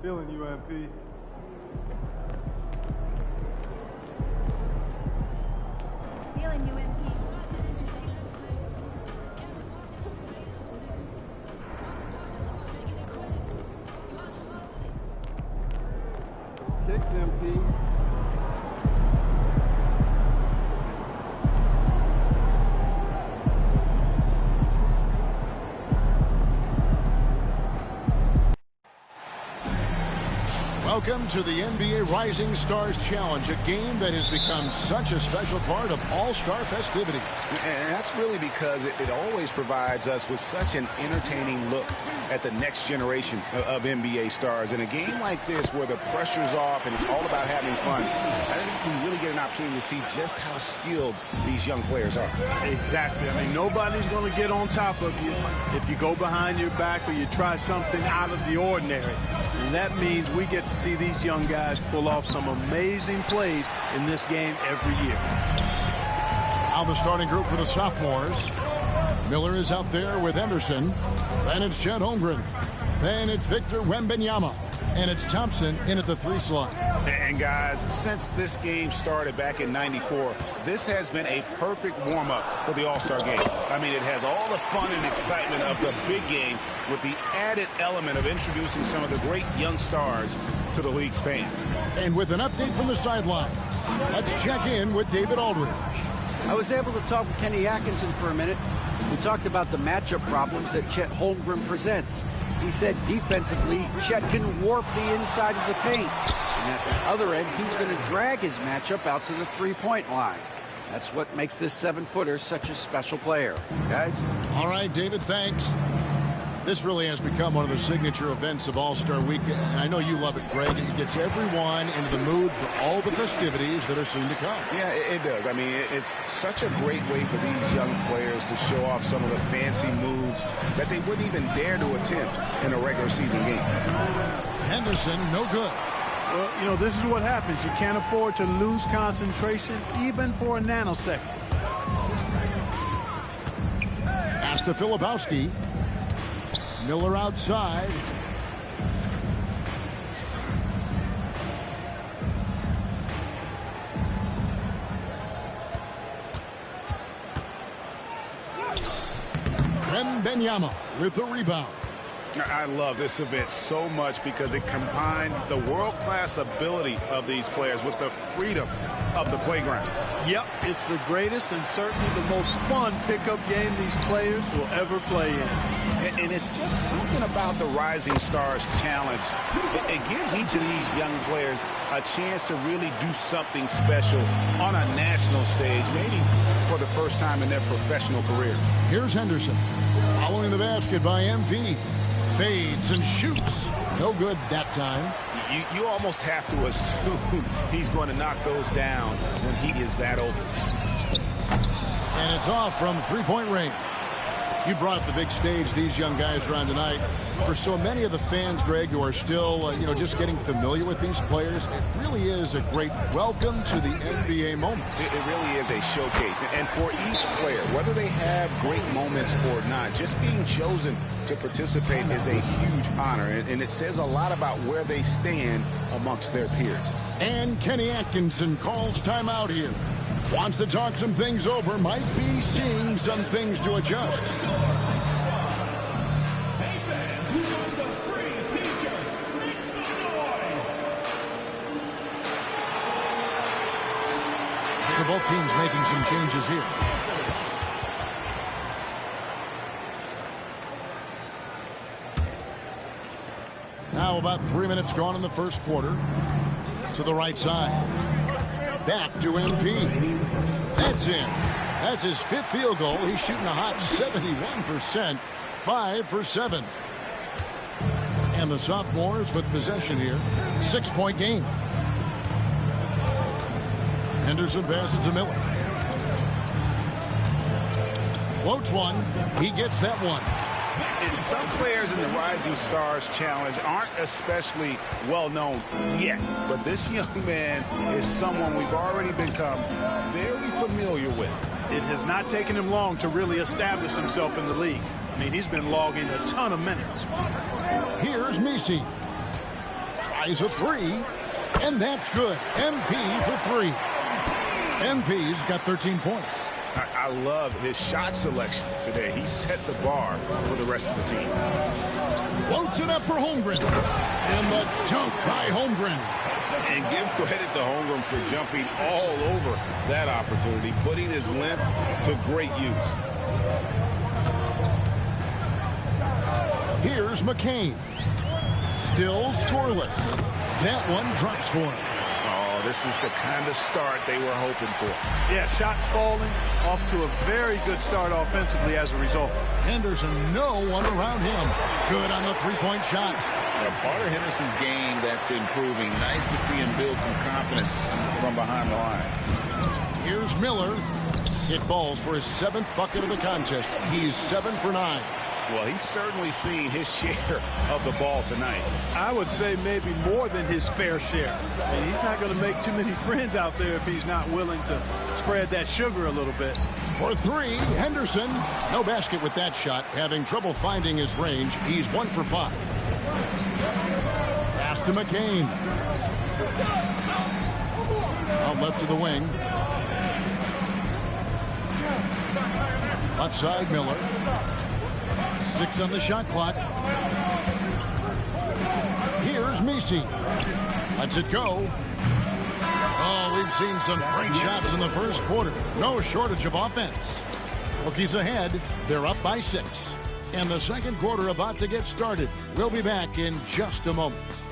Feeling you, MP. Feeling you, MP. Kicks, MP. Welcome to the NBA Rising Stars Challenge, a game that has become such a special part of all-star festivities. And that's really because it always provides us with such an entertaining look at the next generation of NBA stars. In a game like this where the pressure's off and it's all about having fun, I think we really get an opportunity to see just how skilled these young players are. Exactly. I mean, nobody's going to get on top of you if you go behind your back or you try something out of the ordinary. And that means we get to see these young guys pull off some amazing plays in this game every year. Now the starting group for the sophomores. Miller is out there with Henderson. Then it's Chet Holmgren. Then it's Victor Wembanyama. And it's Thompson in at the 3 slot. And guys, since this game started back in '94, this has been a perfect warm-up for the All-Star game. I mean, it has all the fun and excitement of the big game with the added element of introducing some of the great young stars to the league's fans. And with an update from the sideline, let's check in with David Aldridge. I was able to talk with Kenny Atkinson for a minute. We talked about the matchup problems that Chet Holmgren presents. He said defensively, Chet can warp the inside of the paint. And at the other end, he's going to drag his matchup out to the three-point line. That's what makes this 7-footer such a special player. Guys? All right, David, thanks. This really has become one of the signature events of All-Star Week. And I know you love it, Greg. It gets everyone into the mood for all the festivities that are soon to come. Yeah, it does. I mean, it's such a great way for these young players to show off some of the fancy moves that they wouldn't even dare to attempt in a regular season game. Henderson, no good. Well, you know, this is what happens. You can't afford to lose concentration even for a nanosecond. Pass to Filipowski. Miller outside. Wembanyama with the rebound. I love this event so much because it combines the world-class ability of these players with the freedom of the playground. Yep, it's the greatest and certainly the most fun pickup game these players will ever play in. And it's just something about the Rising Stars Challenge. It gives each of these young players a chance to really do something special on a national stage, maybe for the first time in their professional career. Here's Henderson. Following the basket by MP. Fades and shoots. No good that time. You almost have to assume he's going to knock those down when he is that open. And it's off from three-point range. You brought up the big stage these young guys are on tonight. For so many of the fans, Greg, who are still, just getting familiar with these players, it really is a great welcome to the NBA moment. It really is a showcase. And for each player, whether they have great moments or not, just being chosen to participate is a huge honor. And it says a lot about where they stand amongst their peers. And Kenny Atkinson calls timeout here. Wants to talk some things over, might be seeing some things to adjust. Hey fans, who wants a free t-shirt? Make some noise! So both teams making some changes here. Now about 3 minutes gone in the first quarter. To the right side. Back to MP. That's in. That's his 5th field goal. He's shooting a hot 71%. 5 for 7. And the sophomores with possession here. 6-point game. Henderson passes to Miller. Floats one. He gets that one. And some players in the Rising Stars Challenge aren't especially well-known yet. But this young man is someone we've already become very familiar with. It has not taken him long to really establish himself in the league. I mean, he's been logging a ton of minutes. Here's Messi. tries a three, and that's good. MP for three. MP's got 13 points. I love his shot selection today. He set the bar for the rest of the team. Floats it up for Holmgren. And the dunk by Holmgren. And give credit to Holmgren for jumping all over that opportunity, putting his length to great use. Here's McCain. Still scoreless. That one drops for him. Oh, this is the kind of start they were hoping for. Yeah, shots falling, off to a very good start offensively as a result. Henderson, no one around him. Good on the three-point shot. Part of Henderson's game that's improving. Nice to see him build some confidence from behind the line. Here's Miller. It falls for his 7th bucket of the contest. He's 7 for 9. Well, he's certainly seen his share of the ball tonight. I would say maybe more than his fair share. And he's not going to make too many friends out there if he's not willing to spread that sugar a little bit. For three, Henderson. No basket with that shot. Having trouble finding his range. He's 1 for 5. Pass to McCain. Out left of the wing. Left side, Miller. 6 on the shot clock. Here's Messi. Lets it go. Oh, we've seen some great shots in the first quarter. No shortage of offense. Rookies ahead. They're up by 6. And the second quarter about to get started. We'll be back in just a moment.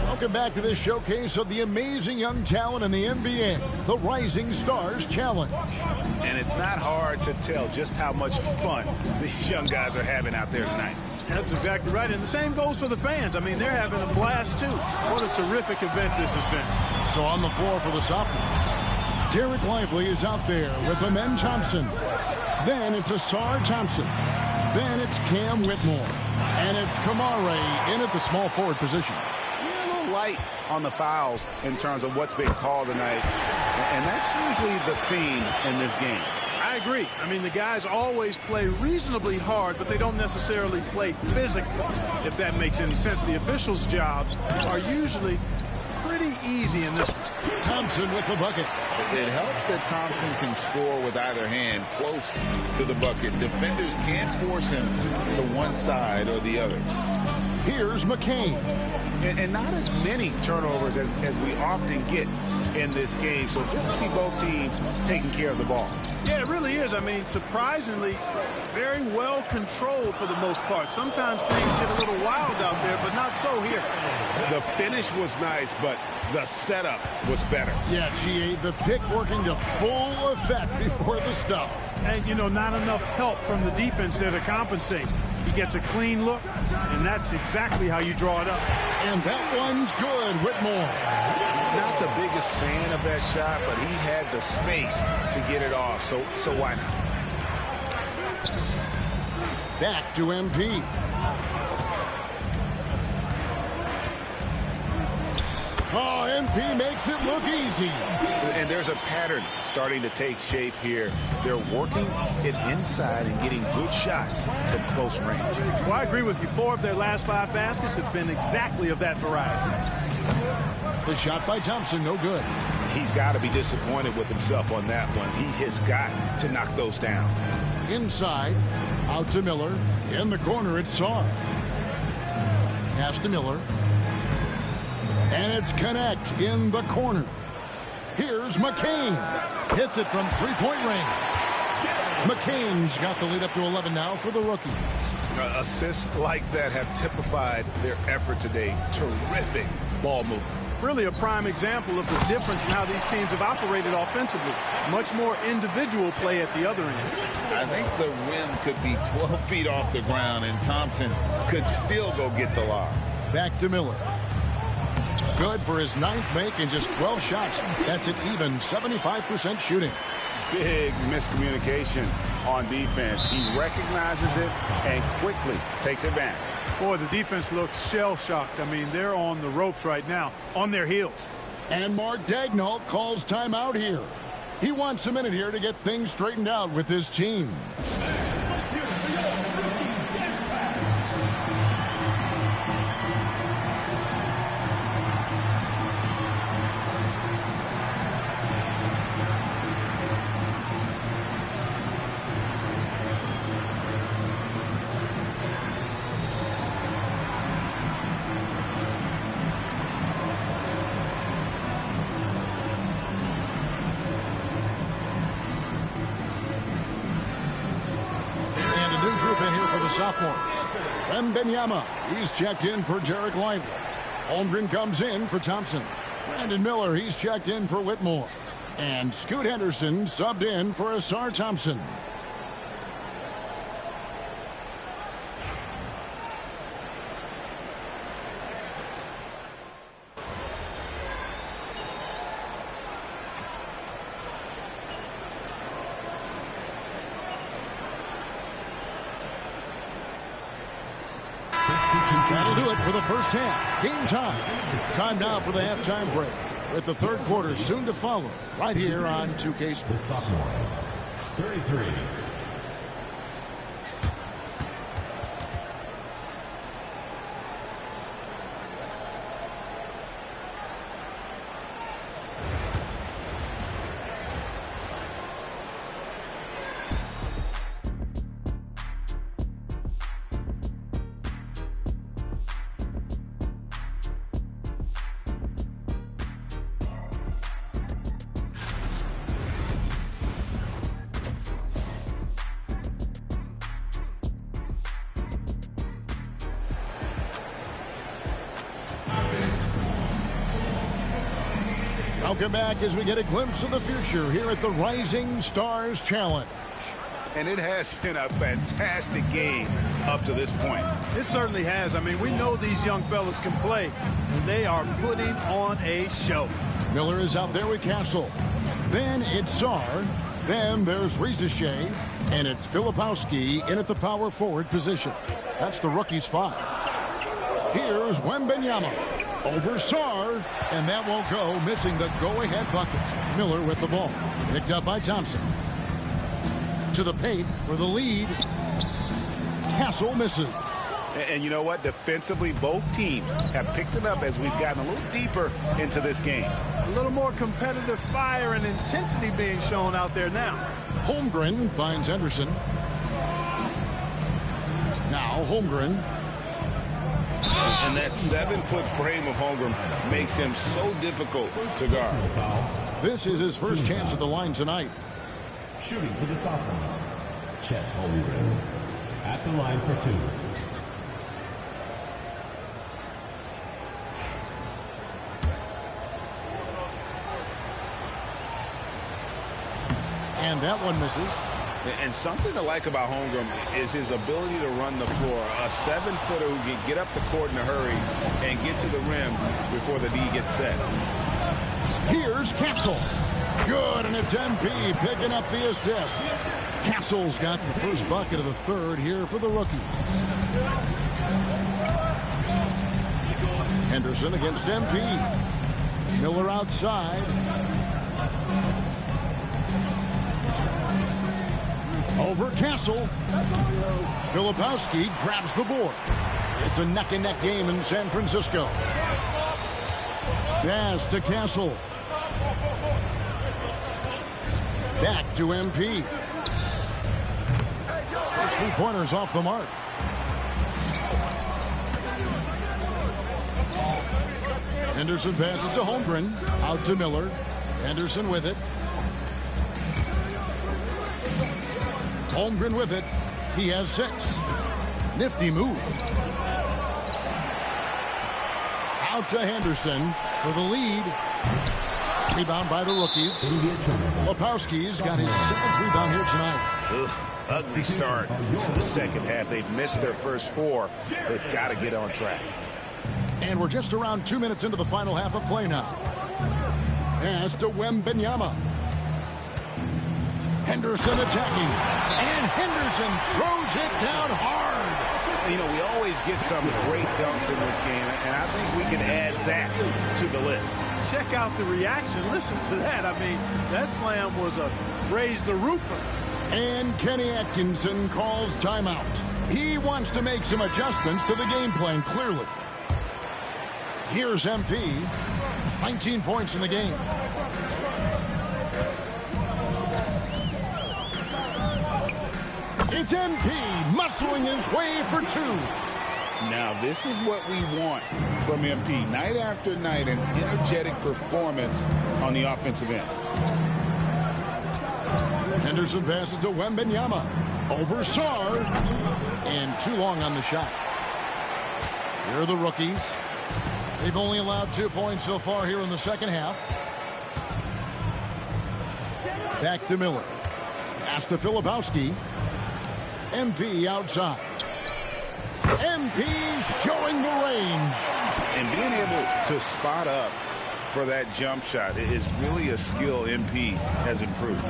Welcome back to this showcase of the amazing young talent in the NBA, the Rising Stars Challenge. And it's not hard to tell just how much fun these young guys are having out there tonight. That's exactly right. And the same goes for the fans. I mean, they're having a blast, too. What a terrific event this has been. So on the floor for the sophomores, Derek Lively is out there with Amen Thompson. Then it's Asar Thompson. Then it's Cam Whitmore. And it's Kamare in at the small forward position. Light on the fouls in terms of what's being called tonight, and that's usually the theme in this game. I agree. I mean, the guys always play reasonably hard, but they don't necessarily play physically, if that makes any sense. The officials' jobs are usually pretty easy in this one. Thompson with the bucket. It helps that Thompson can score with either hand close to the bucket. Defenders can't force him to one side or the other. Here's McCain. And not as many turnovers as we often get in this game. So good to see both teams taking care of the ball. Yeah, it really is. I mean, surprisingly, very well controlled for the most part. Sometimes things get a little wild out there, but not so here. The finish was nice, but the setup was better. Yeah, GA, the pick working to full effect before the stuff. And, you know, not enough help from the defense there to compensate. He gets a clean look, and that's exactly how you draw it up. And that one's good, Whitmore. Not the biggest fan of that shot, but he had the space to get it off, so why not? Back to MP. Oh, MP makes it look easy. And there's a pattern starting to take shape here. They're working it inside and getting good shots from close range. Well, I agree with you. 4 of their last 5 baskets have been exactly of that variety. The shot by Thompson, no good. He's got to be disappointed with himself on that one. He has got to knock those down. Inside, out to Miller. In the corner, it's Sarr. Pass to Miller. And it's Connect in the corner. Here's McCain. Hits it from three-point range. McCain's got the lead up to 11 now for the rookies. Assists like that have typified their effort today. Terrific ball movement. Really a prime example of the difference in how these teams have operated offensively. Much more individual play at the other end. I think the rim could be 12 feet off the ground, and Thompson could still go get the lob. Back to Miller. Good for his 9th make and just 12 shots. That's an even 75% shooting. Big miscommunication on defense. He recognizes it and quickly takes advantage. Boy, the defense looks shell-shocked. I mean, they're on the ropes right now, on their heels. And Mark Daigneault calls timeout here. He wants a minute here to get things straightened out with his team. Let's hear it for your rookies dance back. Sophomores. Wembanyama, he's checked in for Jarek Lively. Holmgren comes in for Thompson. Brandon Miller, he's checked in for Whitmore. And Scoot Henderson subbed in for Asar Thompson. That'll do it for the first half. Game time. Time now for the halftime break, with the third quarter soon to follow, right here on 2K Sports. The sophomores, 33. Welcome back as we get a glimpse of the future here at the Rising Stars Challenge. And it has been a fantastic game up to this point. It certainly has. I mean, we know these young fellas can play, and they are putting on a show. Miller is out there with Castle. Then it's Sar. Then there's Rizachet. And it's Filipowski in at the power forward position. That's the rookie's 5. Here's Wembanyama. Over Sar, and that won't go, missing the go-ahead bucket. Miller with the ball, picked up by Thompson. To the paint for the lead. Castle misses. And you know what? Defensively, both teams have picked it up as we've gotten a little deeper into this game. A little more competitive fire and intensity being shown out there now. Holmgren finds Henderson. Now Holmgren. And that 7-foot frame of Holmgren makes him so difficult to guard. This is his first chance at the line tonight. Shooting for the sophomores, Chet Holmgren. At the line for 2. And that one misses. And something to like about Holmgren is his ability to run the floor. A 7-footer who can get up the court in a hurry and get to the rim before the D gets set. Here's Castle. Good, and it's MP picking up the assist. Castle's got the first bucket of the third here for the rookies. Henderson against MP. Miller outside. Over Castle. Filipowski grabs the board. It's a neck-and-neck game in San Francisco. Pass to Castle. Back to MP. Those 3-pointers off the mark. Henderson passes to Holmgren. Out to Miller. Henderson with it. Holmgren with it. He has 6. Nifty move. Out to Henderson for the lead. Rebound by the rookies. Lepowski's got his 7th rebound here tonight. Ugly start to the second half. They've missed their first 4. They've got to get on track. And we're just around 2 minutes into the final half of play now. Pass to Wembanyama. Henderson attacking. And Henderson throws it down hard. You know, we always get some great dunks in this game, and I think we can add that to the list. Check out the reaction. Listen to that. I mean, that slam was a raise the roofer. And Kenny Atkinson calls timeout. He wants to make some adjustments to the game plan, clearly. Here's MP. 19 points in the game. It's MP muscling his way for two. Now, this is what we want from MP. Night after night, an energetic performance on the offensive end. Henderson passes to Wembanyama. Over Sarr. And too long on the shot. Here are the rookies. They've only allowed 2 points so far here in the second half. Back to Miller. Pass to Filipowski. MP outside. MP showing the range. And being able to spot up for that jump shot is really a skill MP has improved.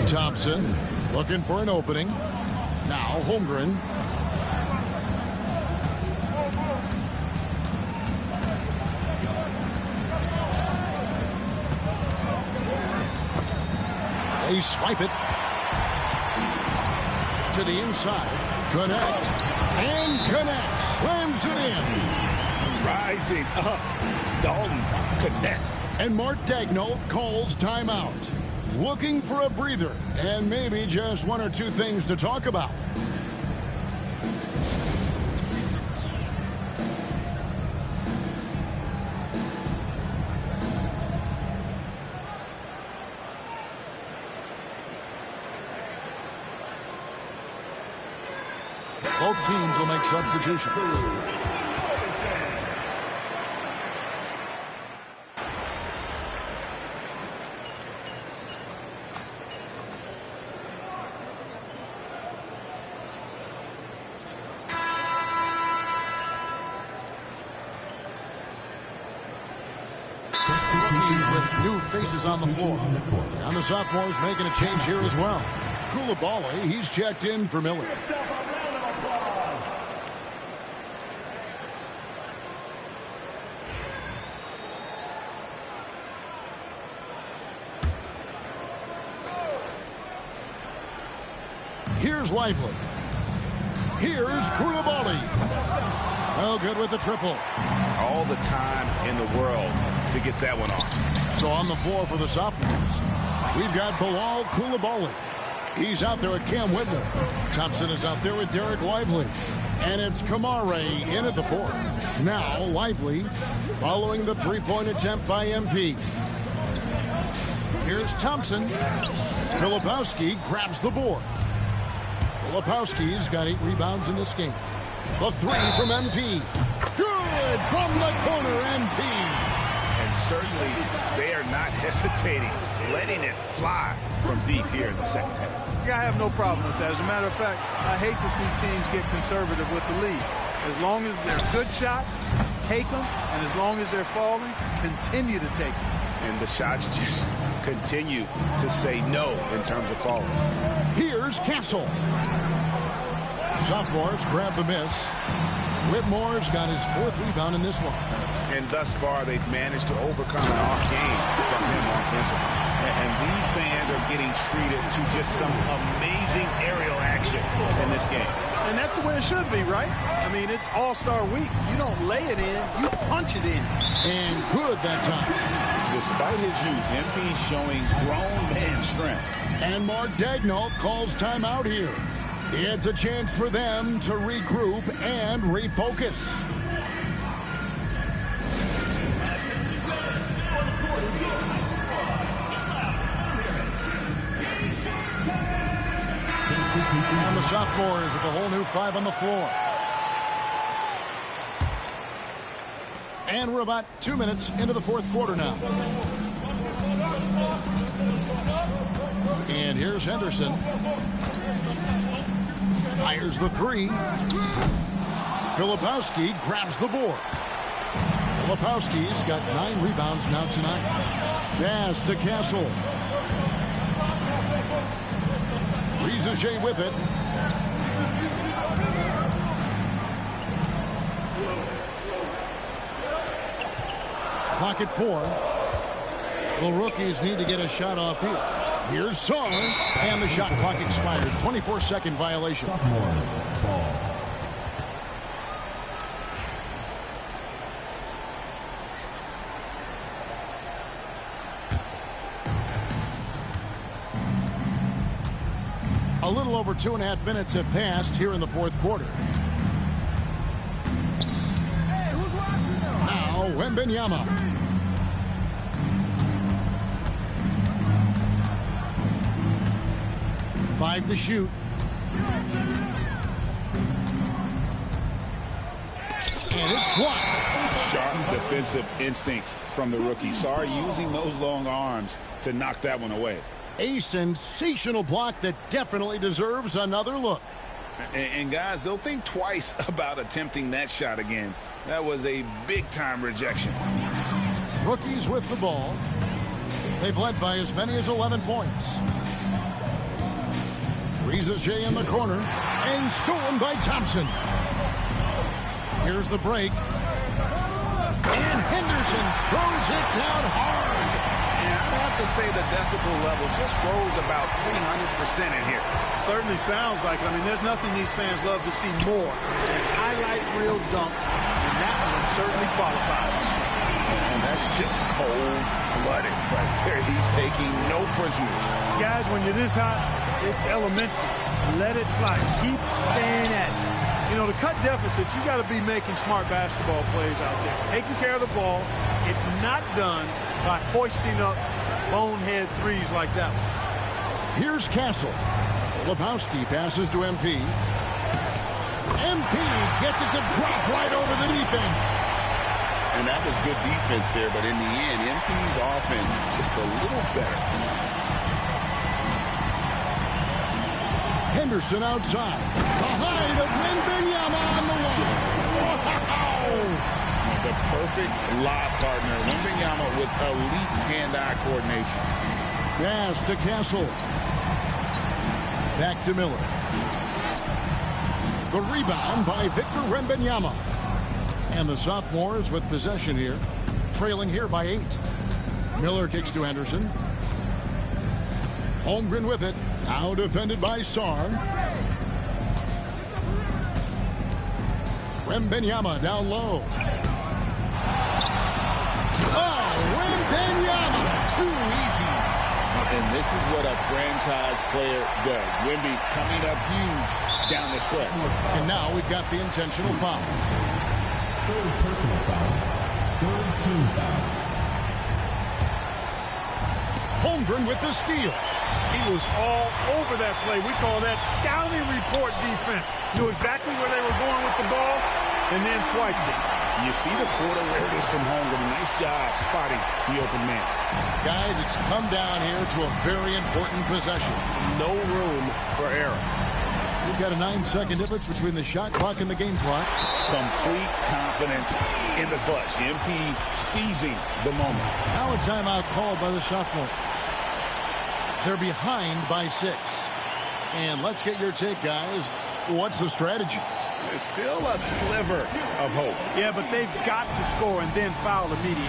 Thompson looking for an opening. Now Holmgren. They swipe it to the inside. Connect. And connect. Slams it in. Rising up. Dalton's connect. And Mark Daigneault calls timeout. Looking for a breather. And maybe just one or two things to talk about. Both teams will make substitutions. With new faces on the floor. And the sophomores making a change here as well. Coulibaly, he's checked in for Miller. Here's Lively. Here's Coulibaly. Oh, good with the triple. All the time in the world to get that one off. So on the floor for the sophomores, we've got Bilal Coulibaly. He's out there with Cam Whitmore. Thompson is out there with Derek Lively. And it's Kamare in at the four. Now Lively following the three-point attempt by MP. Here's Thompson. Filipowski grabs the board. Filipowski's got 8 rebounds in this game. The three from MP. Good from the corner, MP. And certainly they are not hesitating, letting it fly from deep here in the second half. Yeah, I have no problem with that. As a matter of fact, I hate to see teams get conservative with the lead. As long as they're good shots, take them. And as long as they're falling, continue to take them. And the shots just continue to say no in terms of falling. Here's Castle. Sophomores grab the miss. Whitmore's got his 4th rebound in this one. And thus far, they've managed to overcome an off game from him offensively. And these fans are getting treated to just some amazing aerial action in this game. And that's the way it should be, right? I mean, it's All-Star Week. You don't lay it in, you punch it in. And good that time. Despite his youth, MP showing grown man strength. And Mark Daigneault calls timeout here. It's a chance for them to regroup and refocus. And the sophomores with a whole new 5 on the floor. And we're about 2 minutes into the 4th quarter now. And here's Henderson. Fires the 3. Filipowski grabs the board. Filipowski's got 9 rebounds now tonight. Pass to Castle. Rizajay with it. Clock at 4. The rookies need to get a shot off here. Here's Saar, and the shot clock expires. 24-second violation. Sophomores, ball. A little over 2.5 minutes have passed here in the fourth quarter. Now, Wembanyama. 5 to shoot. And it's blocked. Sharp defensive instincts from the rookie. Saar using those long arms to knock that one away. A sensational block that definitely deserves another look. And guys, they'll think twice about attempting that shot again. That was a big-time rejection. Rookies with the ball. They've led by as many as 11 points. Rizajay in the corner, and stolen by Thompson. Here's the break. And Henderson throws it down hard. And I'd have to say the decibel level just rose about 300% in here. Certainly sounds like it. I mean, there's nothing these fans love to see more than highlight reel dunks, and that one certainly qualifies. And that's just cold-blooded right there. He's taking no prisoners. Guys, when you're this hot, it's elementary. Let it fly. Keep staying at it. You know, to cut deficits, you got to be making smart basketball plays out there. Taking care of the ball. It's not done by hoisting up bonehead threes like that one. Here's Castle. Lebowski passes to MP. MP gets it to drop right over the defense. And that was good defense there, but in the end, MP's offense just a little better. Henderson outside. The height of Wembanyama on the wall. Wow! The perfect lob partner. Wembanyama with elite hand-eye coordination. Pass to Castle. Back to Miller. The rebound by Victor Wembanyama. And the sophomores with possession here. Trailing here by 8. Miller kicks to Henderson. Holmgren with it. Now defended by Saar. Wembanyama down low. Oh, Wembanyama! Too easy. And this is what a franchise player does. Wemby coming up huge down the stretch. And now we've got the intentional foul. Third personal foul. Third team foul. Holmgren with the steal. He was all over that play. We call that scouting report defense. Knew exactly where they were going with the ball and then swiped it. You see the court awareness from Holmgren. Nice job spotting the open man. Guys, it's come down here to a very important possession. No room for error. We've got a 9-second difference between the shot clock and the game clock. Complete confidence in the clutch. MP seizing the moment. Now a timeout called by the sophomores. They're behind by 6. And let's get your take, guys. What's the strategy? There's still a sliver of hope. Yeah, but they've got to score and then foul immediately.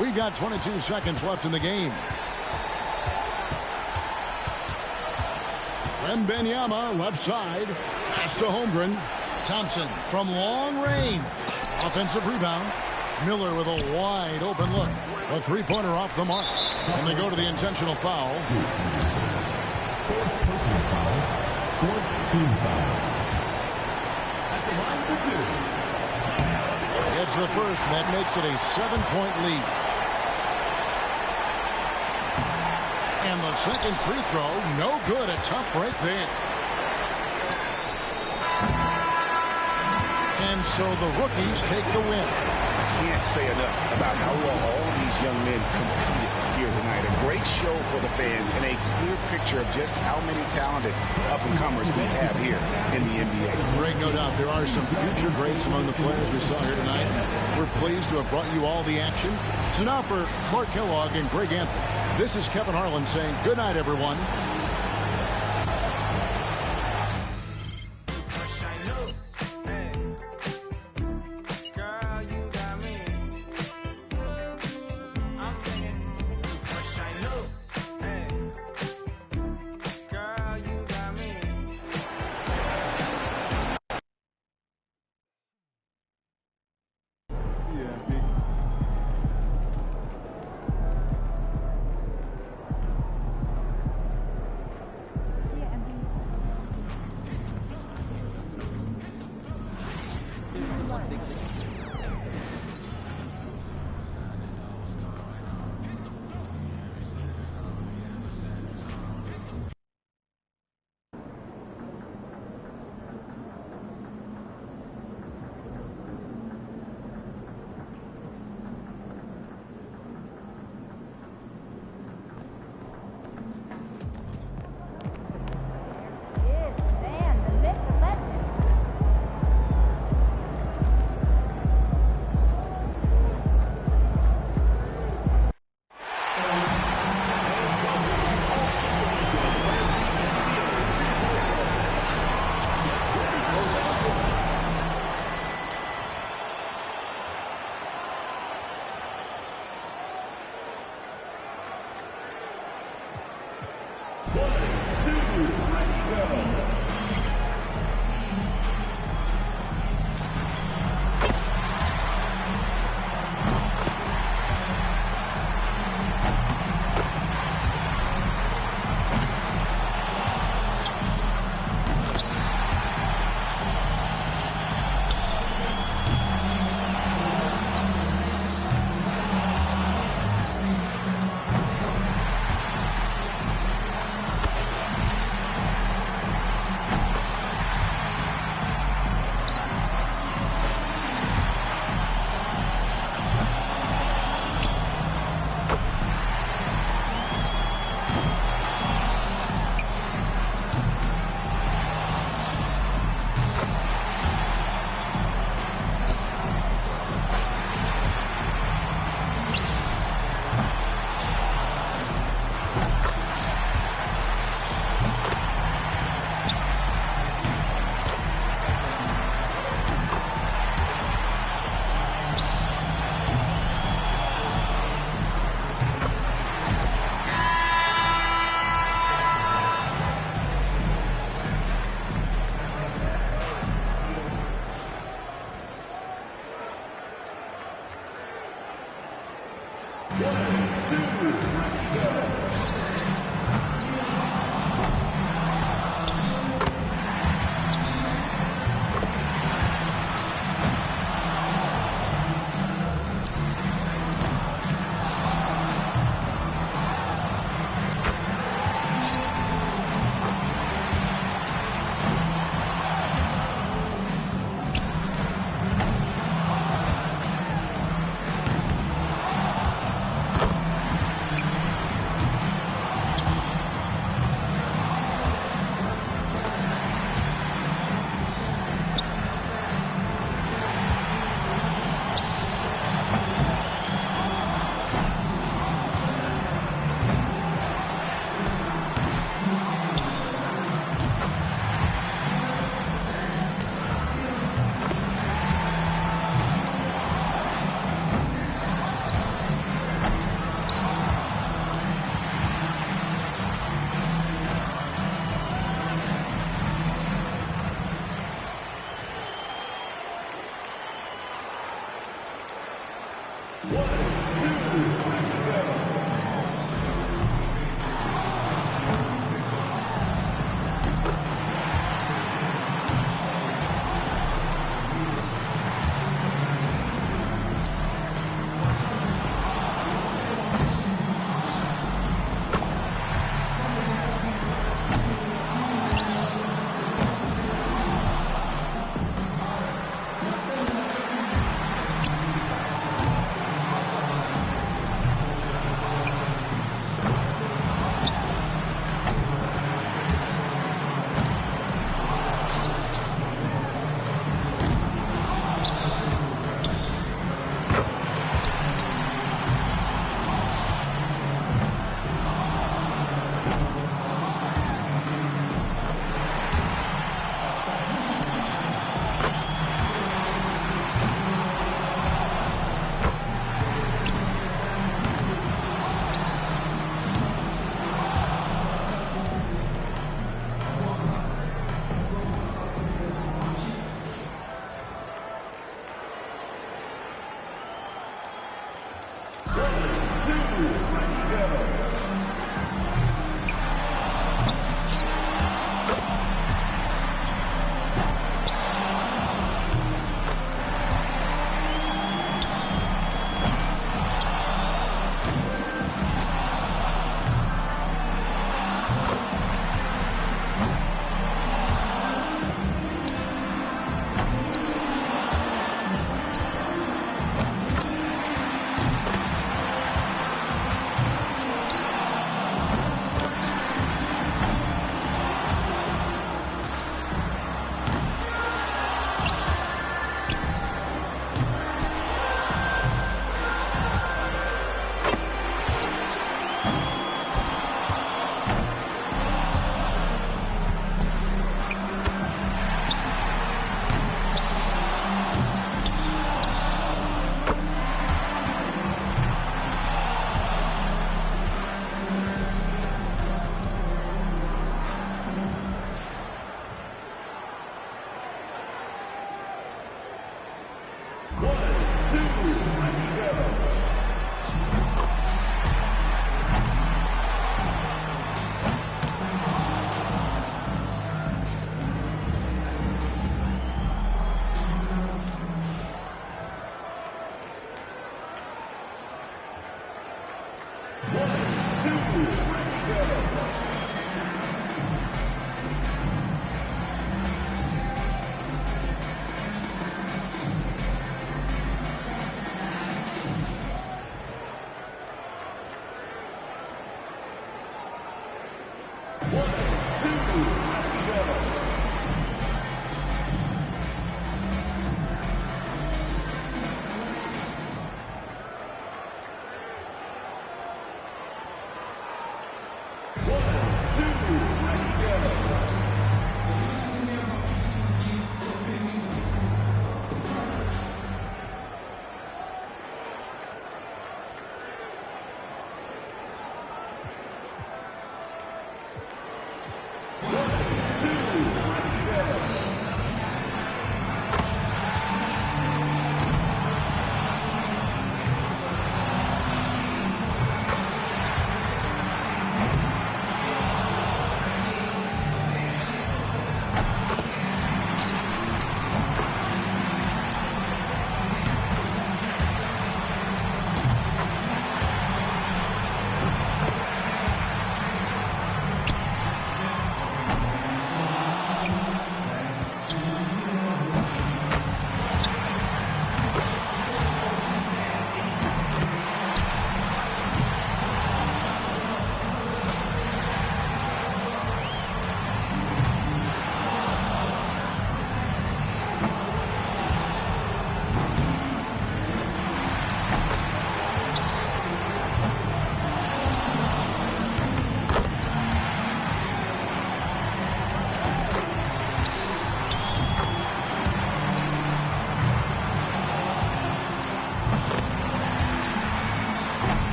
We've got 22 seconds left in the game. Wembanyama left side. Pass to Holmgren. Thompson from long range. Offensive rebound. Miller with a wide open look. A three-pointer off the mark. And they go to the intentional foul. Fourth personal foul. Fourth team foul. At the line for 2. It's the first. That makes it a 7-point lead. And the second free throw, no good. A tough break there. And so the rookies take the win. I can't say enough about how well all of these young men competed here tonight. A great show for the fans and a clear picture of just how many talented up-and-comers we have here in the NBA. Great, no doubt. There are some future greats among the players we saw here tonight. We're pleased to have brought you all the action. So now for Clark Kellogg and Greg Anthony, this is Kevin Harlan saying good night, everyone.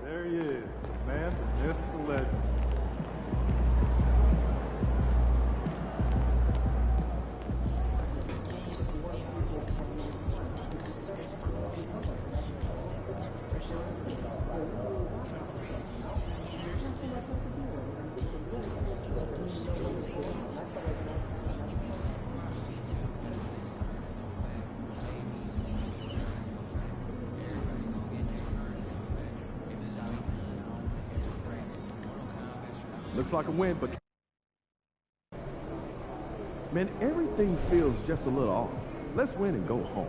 There he is, the man, the myth, the legend. Looks like a win, but man, everything feels just a little off. Let's win and go home.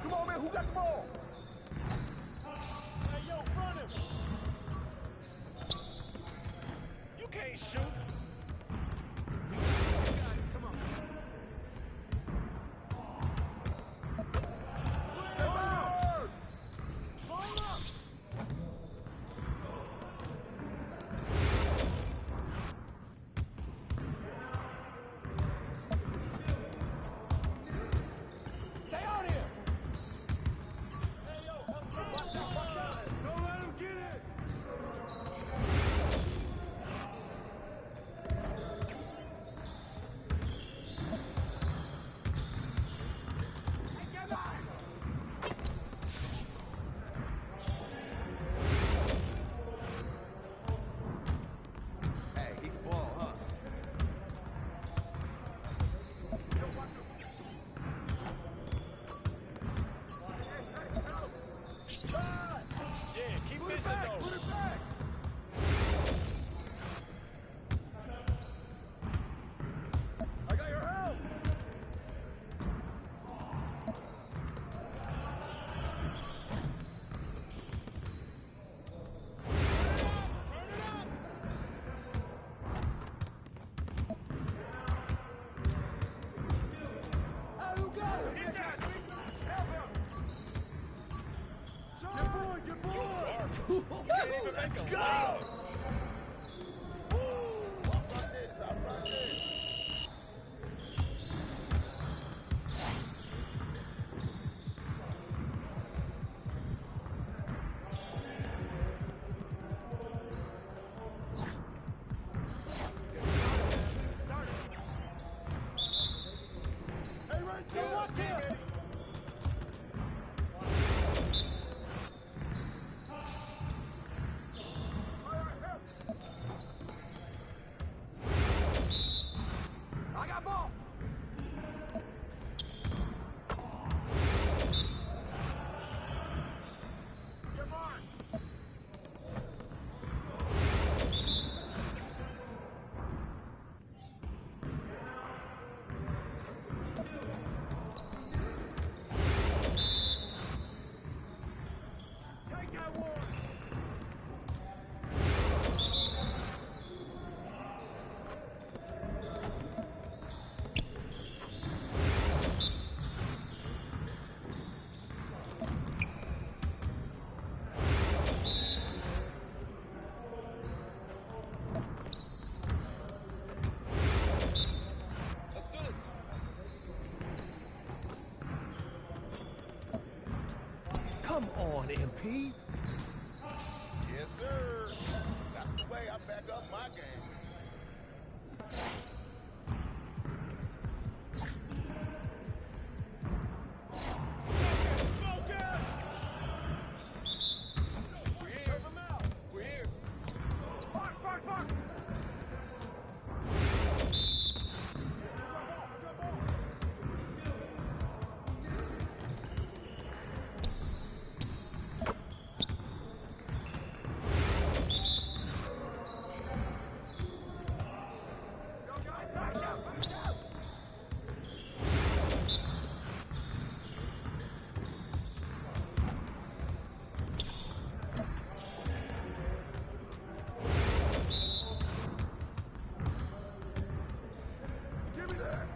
Come on, man. Who got the ball? Hey, yo, front him. You can't shoot. You got it. Come on. Stay on here. Hey, yo, come on. Box out, box out. Don't let him get it. Hey, he can ball, huh? Yeah, keep Put it missing back. those. Put it back. I got your help. Hey, who got him? Get that. Help him. Get boy. Let's go. Hey, right there. Watch him. I got ball. Take that one. Let's do this. Come on, MP. Yes, sir. That's the way I back up my game. We're here. We're here. Box, box, box. Give me that.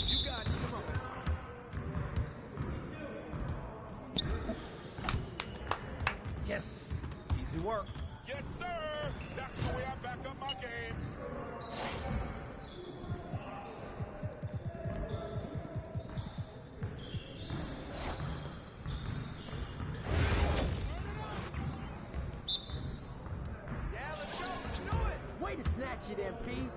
You got it. Come on. Yes. Easy work. Yes, sir. That's the way I back up my game. Yeah, let's go. Let's do it. Way to snatch it, MP.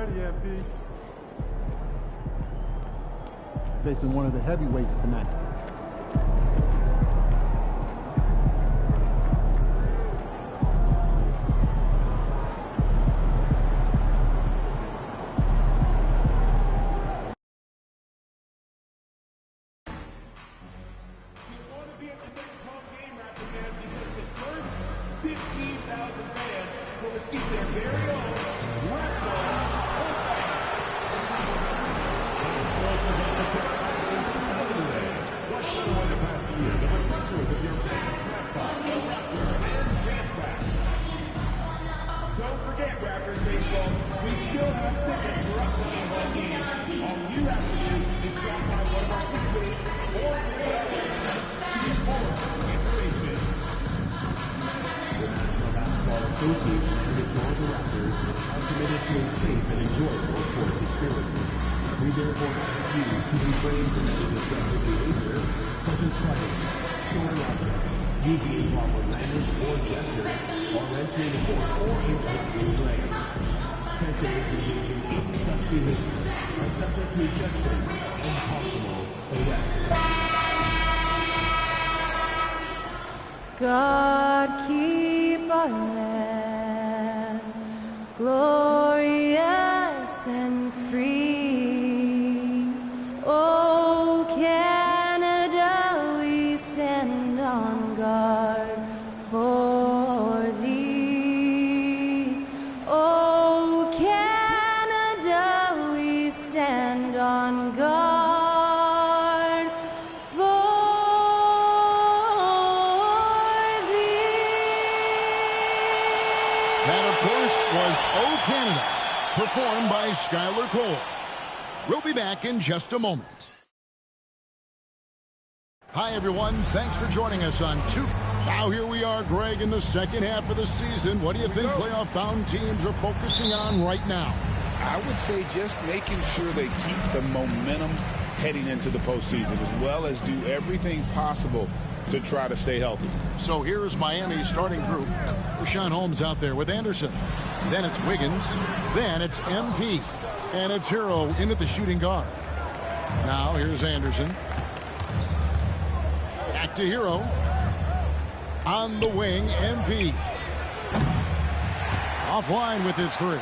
ready, MP. Facing one of the heavyweights tonight. Association and the Georgia Raptors are committed to a safe and enjoyable sports experience. We therefore ask you to refrain from any destructive behavior, such as fighting, throwing objects, using improper language or gestures, or entering the court or interrupting play. Spectators engaging in such behavior are subject to ejection and possible arrest. God keep our land glorious and free. Oh, Canada, we stand on guard for thee. Oh, Canada, we stand on guard for was "Oh Canada," performed by Skylar Cole. We'll be back in just a moment. Hi, everyone. Thanks for joining us on Two. Now here we are, Greg, in the second half of the season. What do you think playoff-bound teams are focusing on right now? I would say just making sure they keep the momentum heading into the postseason, as well as do everything possible to try to stay healthy. So here's Miami's starting group. Rashawn Holmes out there with Anderson. Then it's Wiggins. Then it's MP. And it's Hero in at the shooting guard. Now here's Anderson. Back to Hero. On the wing, MP. Offline with his three.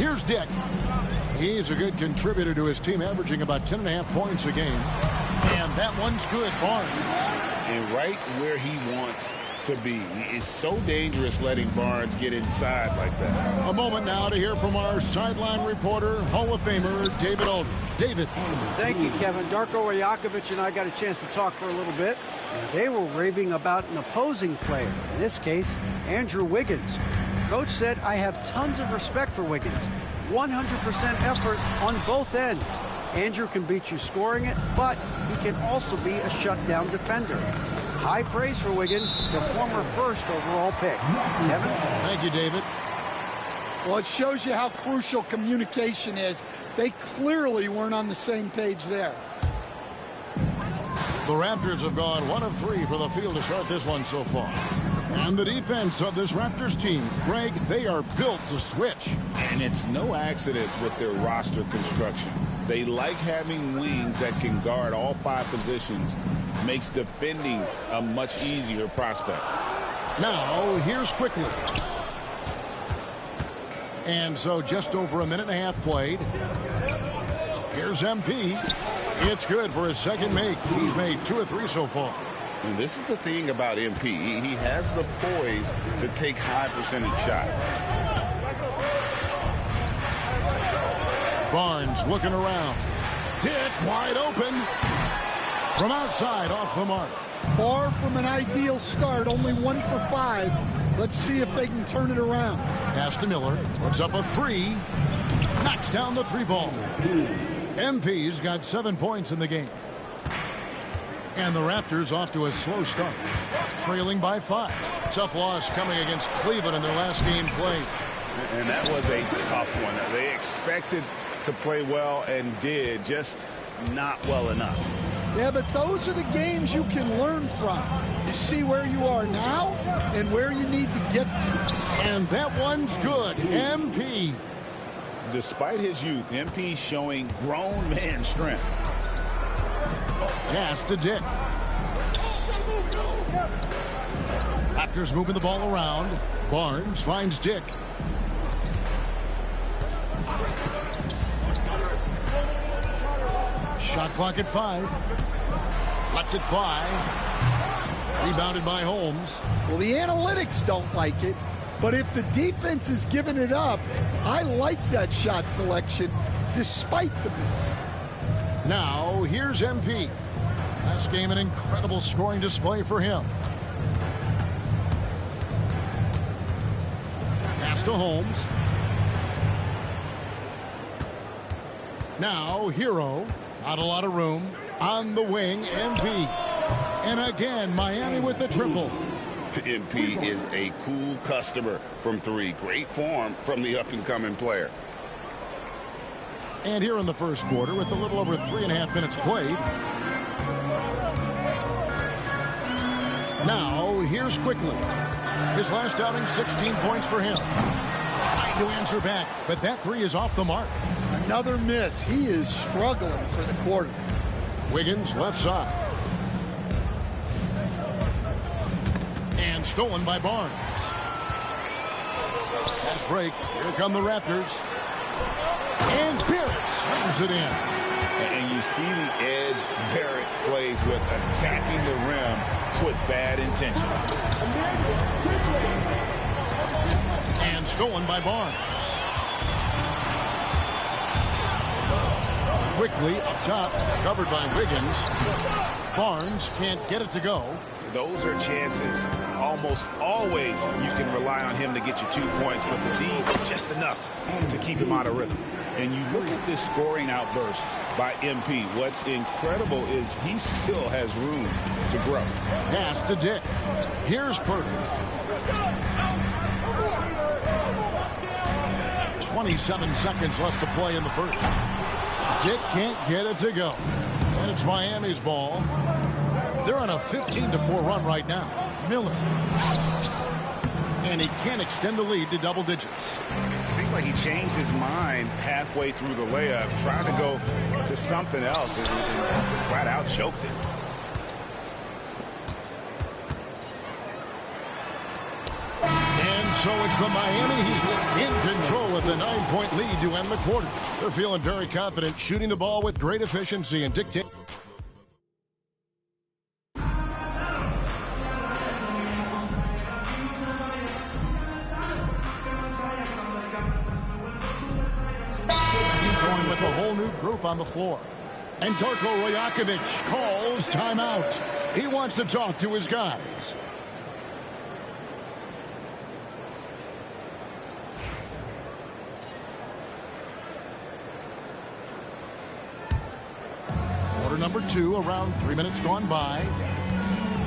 Here's Dick. He's a good contributor to his team, averaging about 10.5 points a game. And that one's good. Barnes. And right where he wants to be. It's so dangerous letting Barnes get inside like that. A moment now to hear from our sideline reporter, Hall of Famer David Aldridge. David. Thank you, Kevin. Darko Rajakovic and I got a chance to talk for a little bit. They were raving about an opposing player, in this case, Andrew Wiggins. Coach said, I have tons of respect for Wiggins. 100% effort on both ends. Andrew can beat you scoring it, but he can also be a shutdown defender. High praise for Wiggins, the former first overall pick. Kevin? Thank you, David. Well, it shows you how crucial communication is. They clearly weren't on the same page there. The Raptors have gone 1 of 3 for the field to start this one so far. And the defense of this Raptors team, Greg, they are built to switch. And it's no accident with their roster construction. They like having wings that can guard all 5 positions. Makes defending a much easier prospect. Now, here's Quickly. And so just over a minute and a half played. Here's MP. It's good for his second make. He's made 2 of 3 so far. And this is the thing about MP. He has the poise to take high percentage shots. Barnes looking around. Dick wide open. From outside, off the mark. Far from an ideal start, only 1 for 5. Let's see if they can turn it around. Pass to Miller. Puts up a 3. Knocks down the 3 ball. MP's got 7 points in the game. And the Raptors off to a slow start. Trailing by 5. Tough loss coming against Cleveland in their last game played. And that was a tough one. They expected to play well and did, just not well enough. Yeah, but those are the games you can learn from. You see where you are now and where you need to get to. And that one's good. MP. Despite his youth, MP showing grown man strength. Pass to Dick. Raptors moving the ball around. Barnes finds Dick. Shot clock at 5. Lets it fly. Rebounded by Holmes. Well, the analytics don't like it, but if the defense is giving it up, I like that shot selection despite the miss. Now, here's MP. Last game, an incredible scoring display for him. Pass to Holmes. Now, Hero. Not a lot of room. On the wing, MP. And again, Miami with the triple. MP is a cool customer from 3. Great form from the up-and-coming player. And here in the first quarter, with a little over 3.5 minutes played. Now, here's Quickly. His last outing, 16 points for him. Trying to answer back, but that 3 is off the mark. Another miss. He is struggling for the quarter. Wiggins, left side. And stolen by Barnes. Pass break. Here come the Raptors. And Barrett slams it in. And you see the edge Barrett plays with, attacking the rim with bad intentions. And stolen by Barnes. Quickly up top, covered by Wiggins. Barnes can't get it to go. Those are chances. Almost always you can rely on him to get you 2 points, but the D just enough to keep him out of rhythm. And you look at this scoring outburst by MP. What's incredible is he still has room to grow. Pass to Dick. Here's Purdy. 27 seconds left to play in the first. Dick can't get it to go. And it's Miami's ball. They're on a 15-4 run right now. Miller. And he can't extend the lead to double digits. It seemed like he changed his mind halfway through the layup, trying to go to something else, and flat out choked it. And so it's the Miami Heat in control with the 9-point lead to end the quarter. They're feeling very confident, shooting the ball with great efficiency and dictating. Going with a whole new group on the floor. And Darko Rajakovic calls timeout. He wants to talk to his guys. Quarter number 2, around 3 minutes gone by.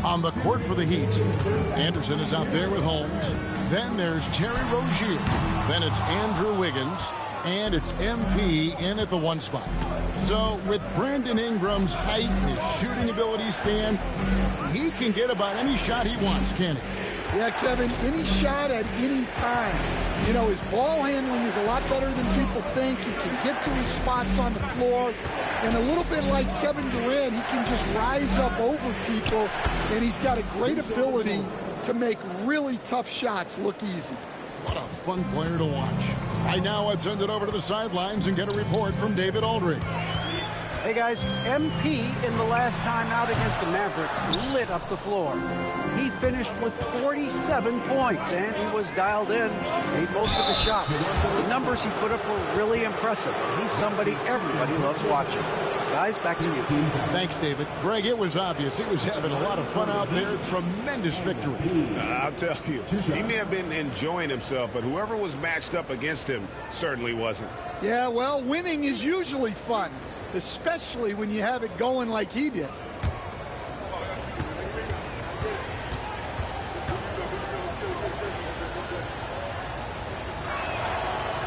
On the court for the Heat, Anderson is out there with Holmes. Then there's Terry Rozier. Then it's Andrew Wiggins. And it's MP in at the 1 spot. So with Brandon Ingram's height and his shooting ability, Stan, he can get about any shot he wants, can he? Yeah, Kevin, any shot at any time. You know, his ball handling is a lot better than people think. He can get to his spots on the floor. And a little bit like Kevin Durant, he can just rise up over people. And he's got a great ability to make really tough shots look easy. What a fun player to watch. Right now, let's send it over to the sidelines and get a report from David Aldridge. Hey guys, MP in the last time out against the Mavericks lit up the floor. He finished with 47 points and he was dialed in, made most of the shots. The numbers he put up were really impressive. He's somebody everybody loves watching. Guys, back to you. Thanks, David. Greg, it was obvious. He was having a lot of fun out there. Tremendous victory. I'll tell you, he may have been enjoying himself, but whoever was matched up against him certainly wasn't. Yeah, well, winning is usually fun, especially when you have it going like he did.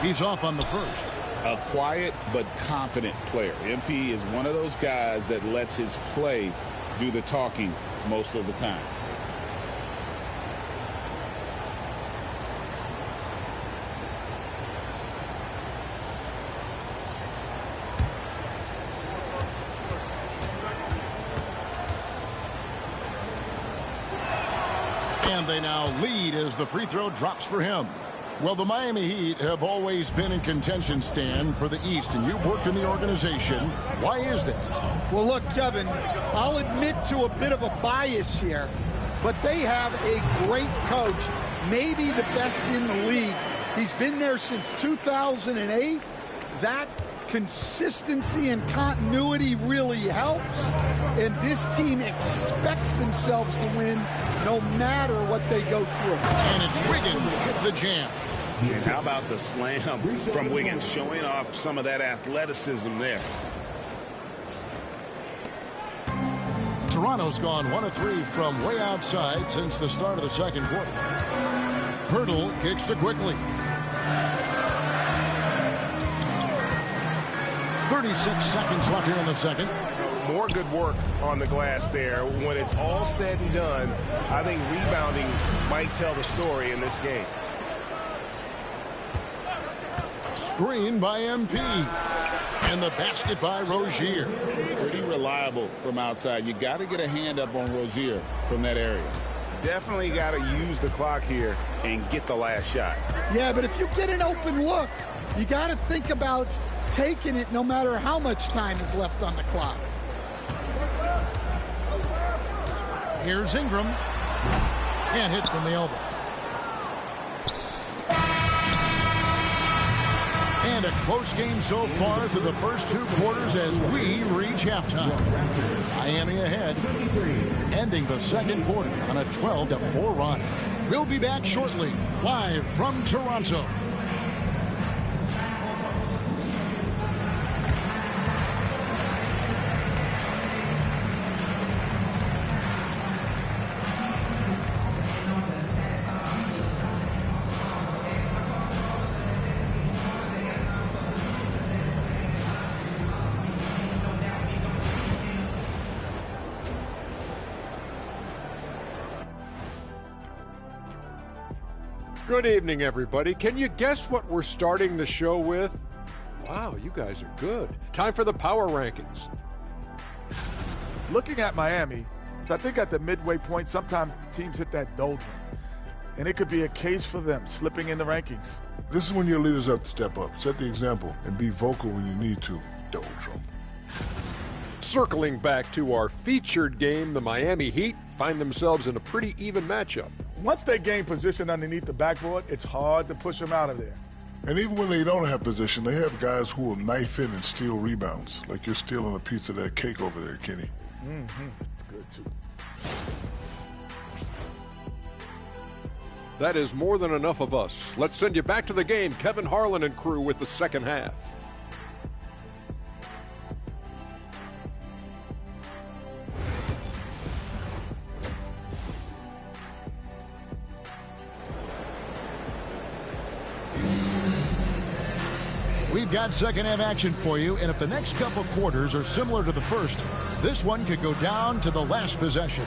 He's off on the first. A quiet but confident player. MP is one of those guys that lets his play do the talking most of the time. they now lead as the free throw drops for him. Well, the Miami Heat have always been in contention, Stan, for the East, and you've worked in the organization. Why is that? Well, look, Kevin, I'll admit to a bit of a bias here, but they have a great coach, maybe the best in the league. He's been there since 2008. That consistency and continuity really helps, and this team expects themselves to win no matter what they go through. And it's Wiggins with the jam. And how about the slam from Wiggins, showing off some of that athleticism there. Toronto's gone 1 of 3 from way outside since the start of the second quarter. Pirtle kicks to quickly. 36 seconds left here in the second. More good work on the glass there. When it's all said and done, I think rebounding might tell the story in this game. Screen by MP. And the basket by Rozier. Pretty reliable from outside. You got to get a hand up on Rozier from that area. Definitely got to use the clock here and get the last shot. Yeah, but if you get an open look, you got to think about taking it no matter how much time is left on the clock. Here's Ingram. Can't hit from the elbow. And a close game so far through the first 2 quarters as we reach halftime. Miami ahead, ending the second quarter on a 12-4 run. We'll be back shortly, live from Toronto. Good evening, everybody. Can you guess what we're starting the show with? Wow, you guys are good. Time for the power rankings. Looking at Miami, I think at the midway point, sometimes teams hit that doldrum. And it could be a case for them slipping in the rankings. This is when your leaders have to step up, set the example, and be vocal when you need to. Doldrum. Circling back to our featured game, the Miami Heat find themselves in a pretty even matchup. Once they gain position underneath the backboard, it's hard to push them out of there. And even when they don't have position, they have guys who will knife in and steal rebounds, like you're stealing a piece of that cake over there, Kenny. It's good, too. That is more than enough of us. Let's send you back to the game. Kevin Harlan and crew with the second half. We've got second half action for you, and if the next couple quarters are similar to the first, this one could go down to the last possession.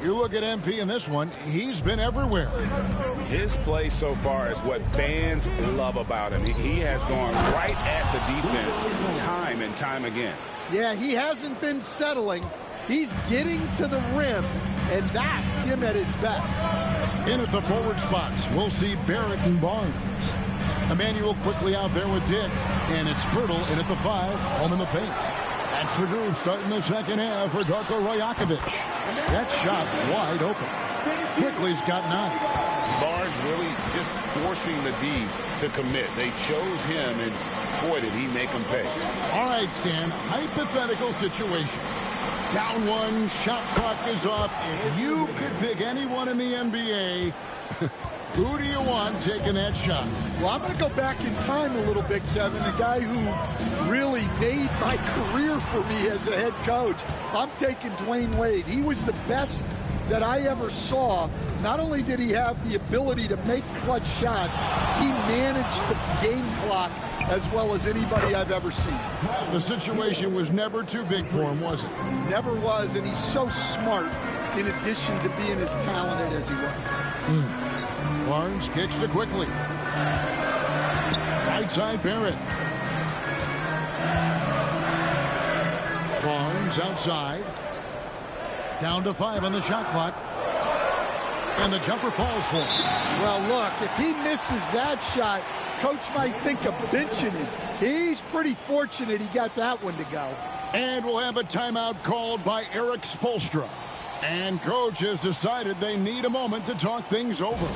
You look at MP in this one, he's been everywhere. His play so far is what fans love about him. He has gone right at the defense time and time again. Yeah, he hasn't been settling. He's getting to the rim, and that's him at his best. In at the forward spots, we'll see Barrett and Barnes. Emmanuel quickly out there with Dick, and it's Pirtle in at the 5, home in the paint. That's the groove starting the second half for Darko Rajakovic. That shot wide open. Quickly's got 9. Barnes really just forcing the D to commit. They chose him, and boy, did he make them pay. All right, Stan, hypothetical situation. Down 1, shot clock is off. If you could pick anyone in the NBA, who do you want taking that shot? Well, I'm going to go back in time a little bit, Kevin. The guy who really made my career for me as a head coach. I'm taking Dwayne Wade. He was the best that I ever saw. Not only did he have the ability to make clutch shots, he managed the game clock as well as anybody I've ever seen. The situation was never too big for him, was it? Never was, and he's so smart in addition to being as talented as he was. Barnes kicks to quickly. Right side Barrett. Barnes outside. Down to 5 on the shot clock. And the jumper falls for him. Well, look, if he misses that shot, coach might think of benching him. He's pretty fortunate he got that one to go. And we'll have a timeout called by Eric Spoelstra. And coach has decided they need a moment to talk things over.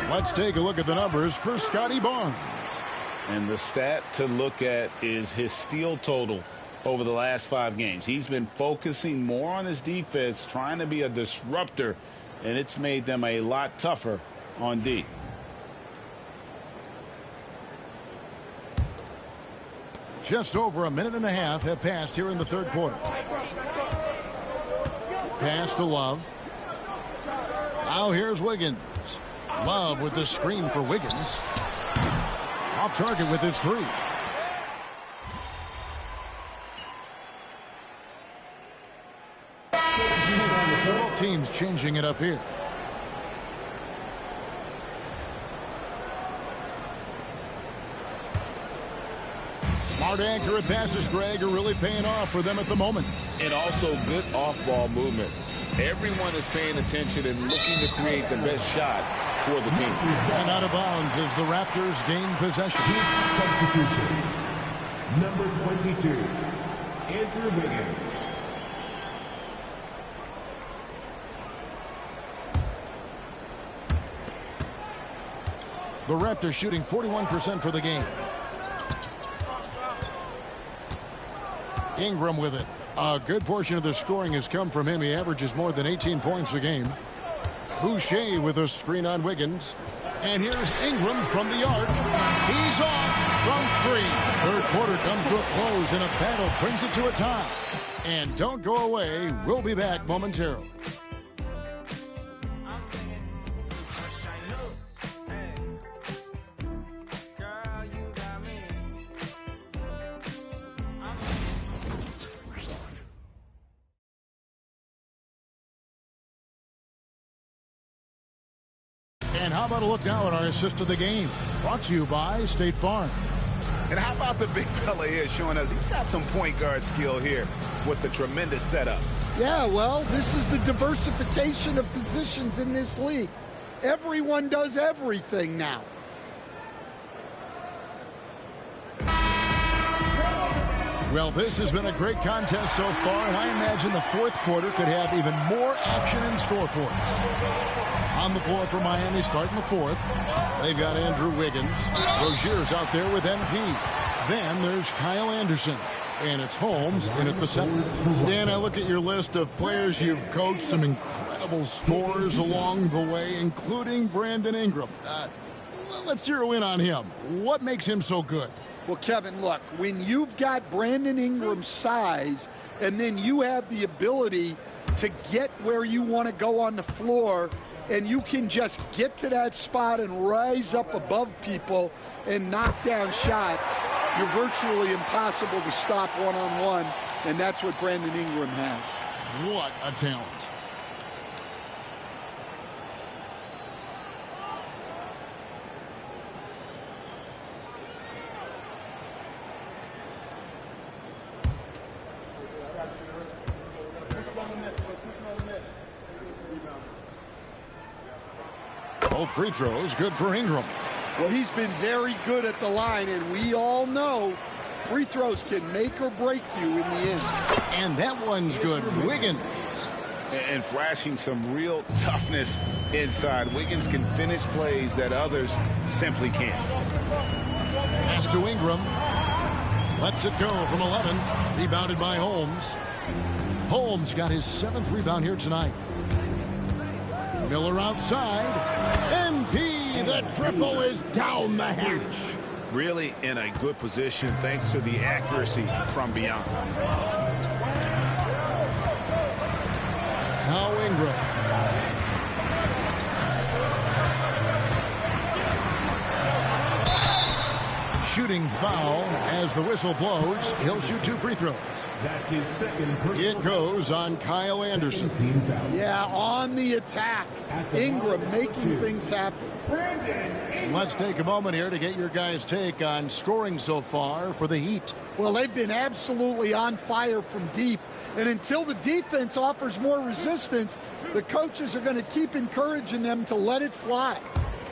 Let's take a look at the numbers for Scotty Barnes. And the stat to look at is his steal total over the last 5 games. He's been focusing more on his defense, trying to be a disruptor, and it's made them a lot tougher on D. Just over a minute and a half have passed here in the third quarter. Pass to Love. Now here's Wiggins. Love with the screen for Wiggins. Off target with his 3. Both teams changing it up here. Smart accurate passes, Greg, are really paying off for them at the moment. And also good off-ball movement. Everyone is paying attention and looking to create the best shot for the team. And out of bounds as the Raptors gain possession. Substitution. Number 22, Andrew Wiggins. The Raptors shooting 41% for the game. Ingram with it. A good portion of the scoring has come from him. He averages more than 18 points a game. Boucher with a screen on Wiggins. And here's Ingram from the arc. He's off from 3. Third quarter comes to a close, and a battle brings it to a tie. And don't go away. We'll be back momentarily. And how about a look now at our assist of the game? Brought to you by State Farm. And how about the big fella here showing us he's got some point guard skill here with the tremendous setup. Yeah, well, this is the diversification of positions in this league. Everyone does everything now. Well, this has been a great contest so far, and I imagine the fourth quarter could have even more action in store for us. On the floor for Miami, starting the fourth, they've got Andrew Wiggins. Rozier's out there with MP. Then there's Kyle Anderson. And it's Holmes in at the center. Stan, I look at your list of players you've coached, some incredible scorers along the way, including Brandon Ingram. Let's zero in on him. What makes him so good? Well, Kevin, look, when you've got Brandon Ingram's size and then you have the ability to get where you want to go on the floor and you can just get to that spot and rise up above people and knock down shots, you're virtually impossible to stop one-on-one, and that's what Brandon Ingram has. What a talent. Both free throws good for Ingram. Well, he's been very good at the line, and we all know free throws can make or break you in the end. And that one's good. Wiggins. And flashing some real toughness inside. Wiggins can finish plays that others simply can't. Pass to Ingram. Lets it go from 11. Rebounded by Holmes. Holmes got his 7th rebound here tonight. Miller outside. MP, the triple is down the hatch. Really in a good position thanks to the accuracy from beyond. Now Ingram. Shooting foul as the whistle blows. He'll shoot 2 free throws. That's his second. It goes on Kyle Anderson. Yeah, on the attack. Ingram making things happen. Let's take a moment here to get your guys' take on scoring so far for the Heat. Well, they've been absolutely on fire from deep. And until the defense offers more resistance, the coaches are going to keep encouraging them to let it fly.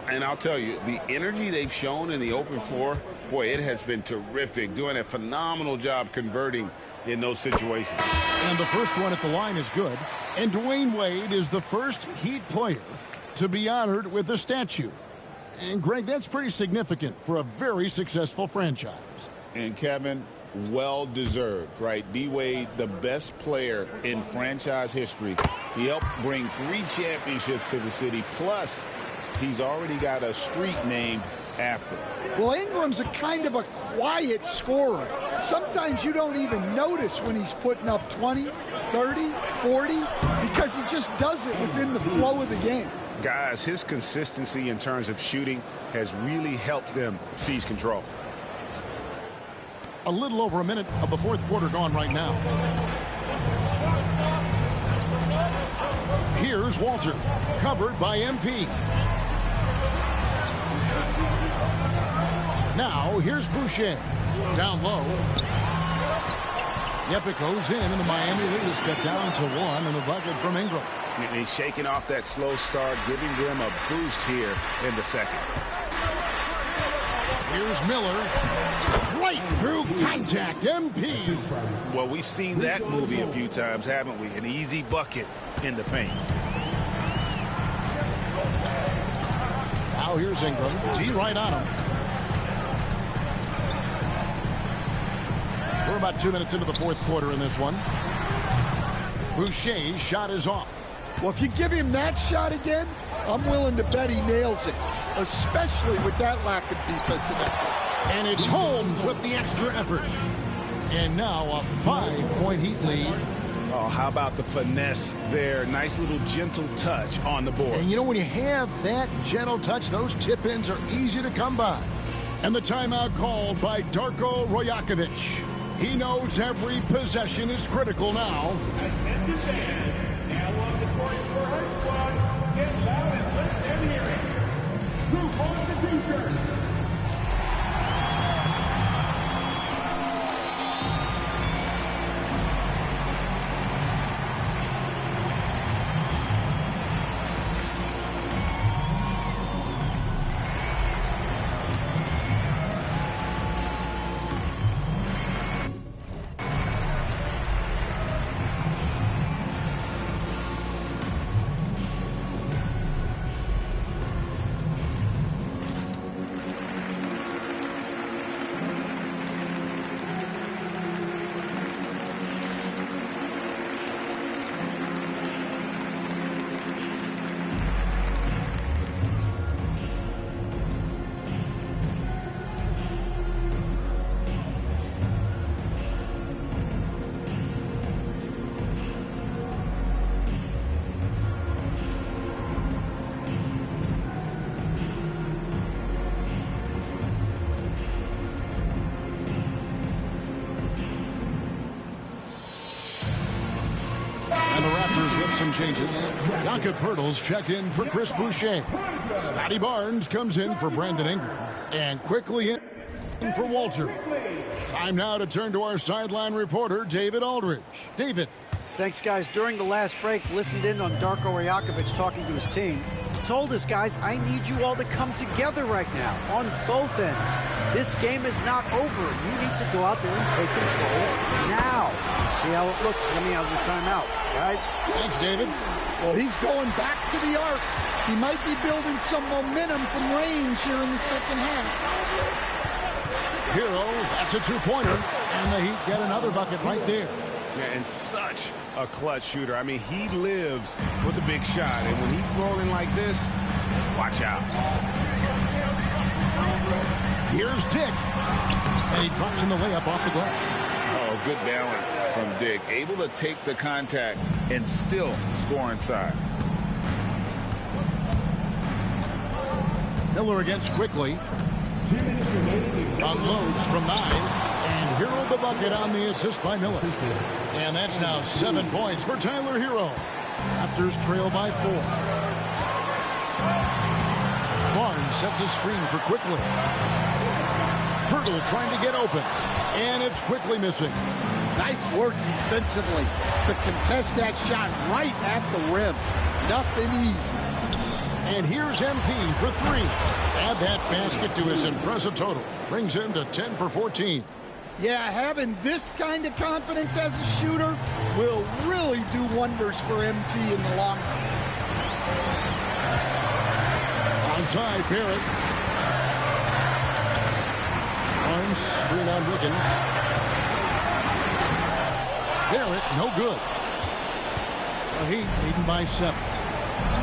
And I'll tell you, the energy they've shown in the open floor, boy, it has been terrific. Doing a phenomenal job converting in those situations. And the first one at the line is good. And Dwayne Wade is the first Heat player to be honored with a statue. And, Greg, that's pretty significant for a very successful franchise. And, Kevin, well-deserved, right? D-Wade, the best player in franchise history. He helped bring 3 championships to the city, plus he's already got a street named after him. Well, Ingram's a kind of a quiet scorer. Sometimes you don't even notice when he's putting up 20, 30, 40, because he just does it within the flow of the game. Guys, his consistency in terms of shooting has really helped them seize control. A little over a minute of the fourth quarter gone right now. Here's Walter, covered by MP. Now, here's Boucher. Down low. Yep, it goes in, and the Miami lead is cut down to 1, and the bucket from Ingram. And he's shaking off that slow start, giving them a boost here in the second. Here's Miller. Right through contact, MP. Well, we've seen that movie a few times, haven't we? An easy bucket in the paint. Now here's Ingram. D right on him. We're about 2 minutes into the fourth quarter in this one. Boucher's shot is off. Well, if you give him that shot again, I'm willing to bet he nails it, especially with that lack of defensive effort. And it's Holmes with the extra effort. And now a 5-point Heat lead. Oh, how about the finesse there? Nice little gentle touch on the board. And you know, when you have that gentle touch, those tip-ins are easy to come by. And the timeout called by Darko Rajakovic. He knows every possession is critical now. Attention fans, now on the court for our squad. Get loud and let them hear it. Group constitution. with some changes. Jakob Poeltl's checked in for Chris Boucher. Scotty Barnes comes in for Brandon Ingram. And quickly in for Walter. Time now to turn to our sideline reporter, David Aldridge. David. Thanks, guys. During the last break, listened in on Darko Rajakovic talking to his team. Told us, guys, I need you all to come together right now on both ends. This game is not over. You need to go out there and take control now. See how it looks coming out of the timeout. Guys? Thanks, David. Well, he's going back to the arc. He might be building some momentum from range here in the second half. Hero, that's a two-pointer. And the Heat get another bucket right there. Yeah, and such a clutch shooter. I mean, he lives for the big shot. And when he's rolling like this, watch out. Here's Dick. And he drops in the layup off the glass. Oh, good balance from Dick. Able to take the contact and still score inside. Miller against Quickly. Unloads from 9. And Hero the bucket on the assist by Miller. And that's now 7 points for Tyler Hero. Raptors trail by 4. Barnes sets a screen for Quickly. Poeltl trying to get open. And it's Quickly missing. Nice work defensively to contest that shot right at the rim. Nothing easy. And here's MP for 3. Add that basket to his impressive total. Brings him to 10 for 14. Yeah, having this kind of confidence as a shooter will really do wonders for MP in the long run. Onside, Barrett. Barnes, screen on Wiggins. Barrett, no good. The Heat leading by 7.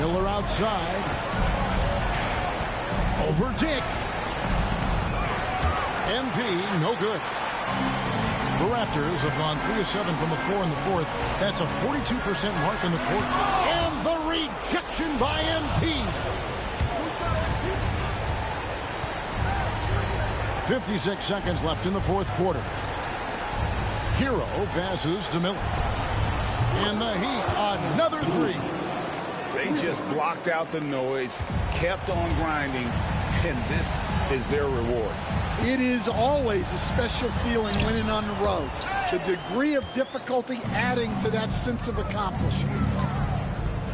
Miller outside. Over Dick. MP, no good. The Raptors have gone 3 of 7 from the floor in the fourth. That's a 42% mark in the court. And the rejection by MP. 56 seconds left in the fourth quarter. Hero passes to Miller. And the Heat, another 3. They just blocked out the noise, kept on grinding, and this is their reward. It is always a special feeling winning on the road. The degree of difficulty adding to that sense of accomplishment.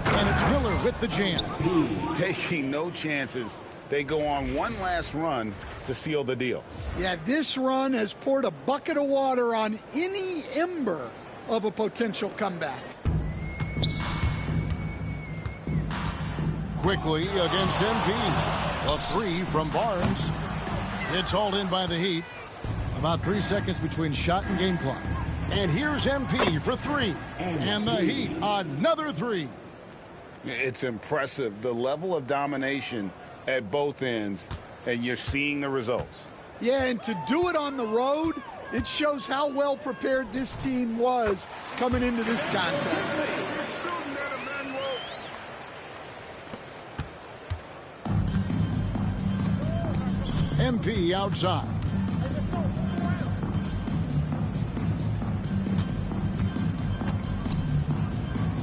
And it's Miller with the jam. Taking no chances. They go on one last run to seal the deal. Yeah, this run has poured a bucket of water on any ember of a potential comeback. Quickly against MP. A 3 from Barnes. It's hauled in by the Heat. About 3 seconds between shot and game clock. And here's MP for 3. And the Heat, another 3. It's impressive, the level of domination at both ends, and you're seeing the results. Yeah, and to do it on the road, it shows how well prepared this team was coming into this contest. MP outside.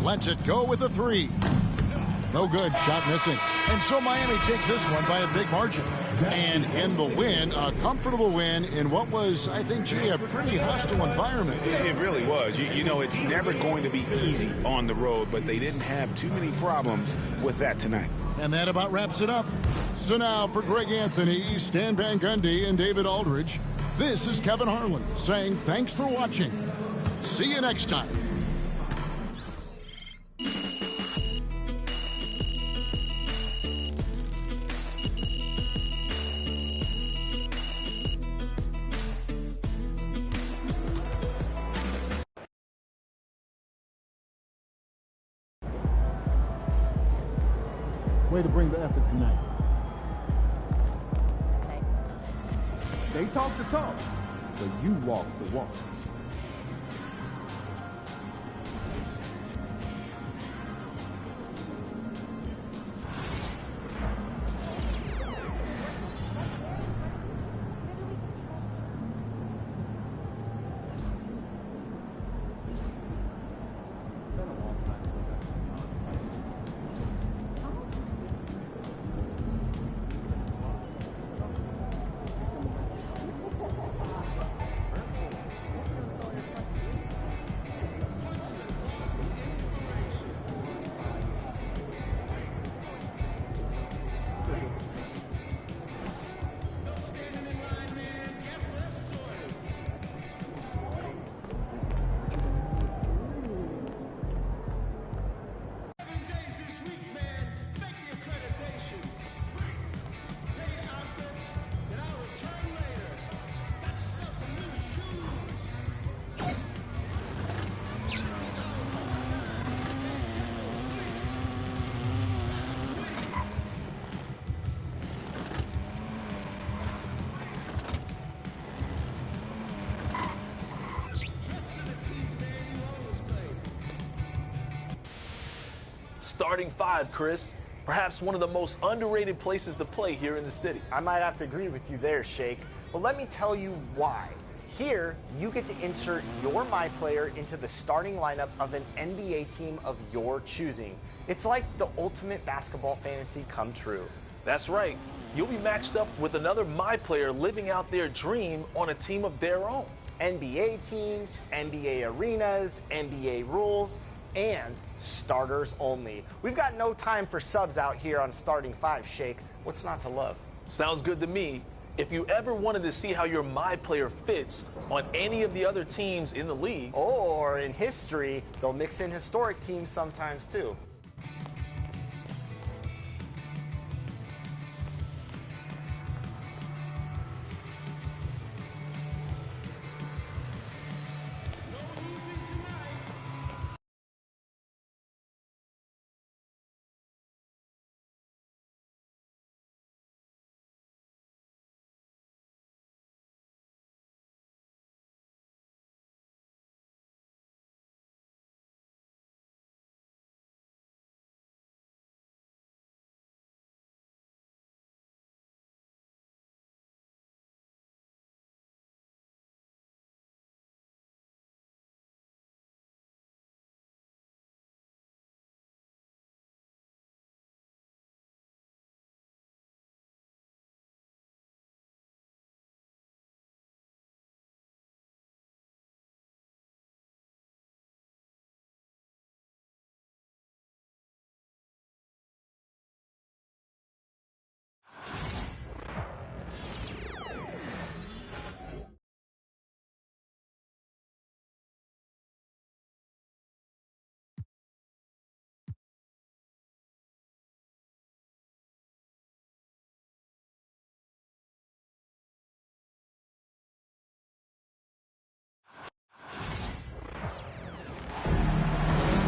Lets it go with a 3. No good. Shot missing. And so Miami takes this one by a big margin. And in the win, a comfortable win in what was, I think, gee, a pretty hostile environment. It really was. You know, it's never going to be easy on the road, but they didn't have too many problems with that tonight. And that about wraps it up. So now for Greg Anthony, Stan Van Gundy, and David Aldridge, this is Kevin Harlan saying thanks for watching. See you next time. Way to bring the effort tonight. They talk the talk, but you walk the walk. Starting 5, Chris. Perhaps one of the most underrated places to play here in the city. I might have to agree with you there, Shake. But let me tell you why. Here, you get to insert your myplayer into the starting lineup of an NBA team of your choosing. It's like the ultimate basketball fantasy come true. That's right. You'll be matched up with another myplayer living out their dream on a team of their own. NBA teams, NBA arenas, NBA rules, and starters only. We've got no time for subs out here on Starting 5, Shake. What's not to love? Sounds good to me. If you ever wanted to see how your myplayer fits on any of the other teams in the league, or in history, they'll mix in historic teams sometimes too.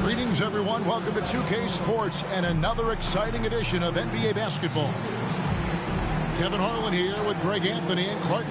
Greetings, everyone. Welcome to 2K Sports and another exciting edition of NBA basketball. Kevin Harlan here with Greg Anthony and Clark.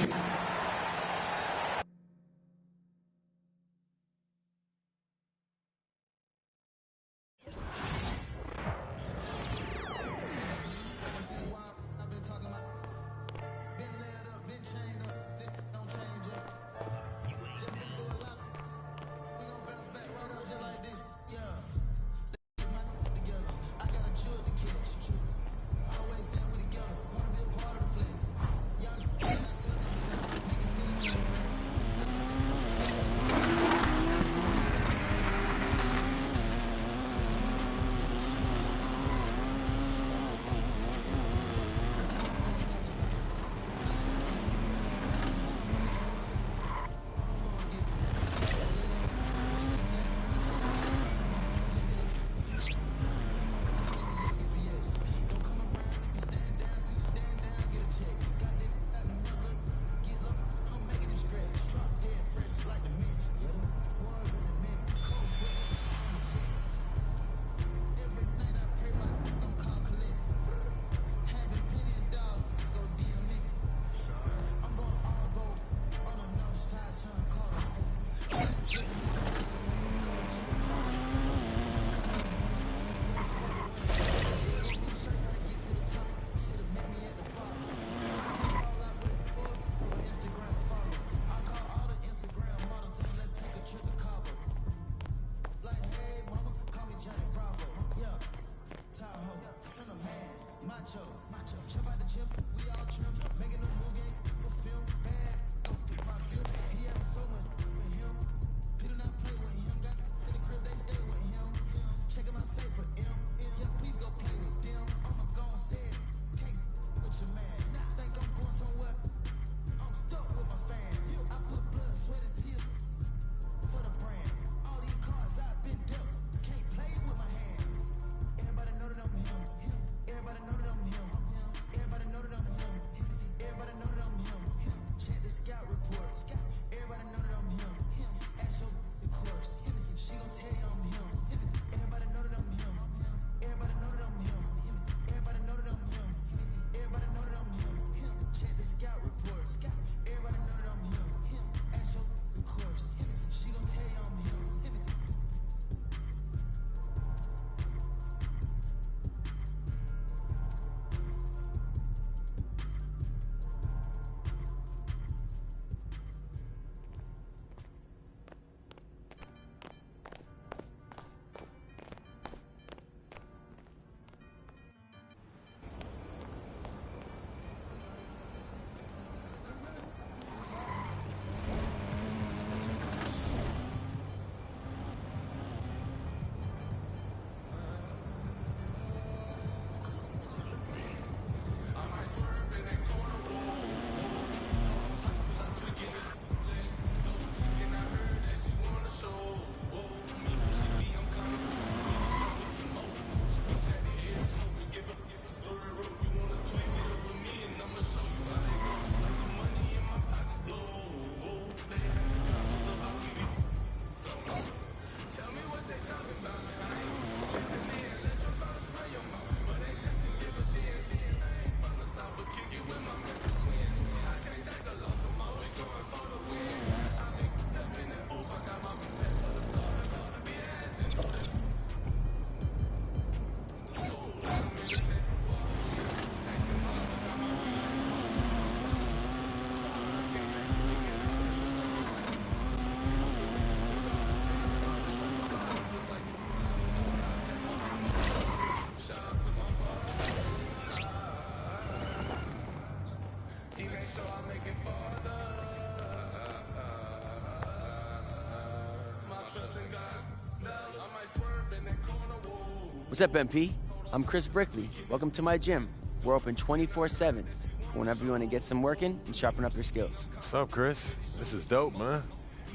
What's up, MP? I'm Chris Brickley. Welcome to my gym. We're open 24/7 for whenever you want to get some work in and sharpen up your skills. What's up, Chris? This is dope, man.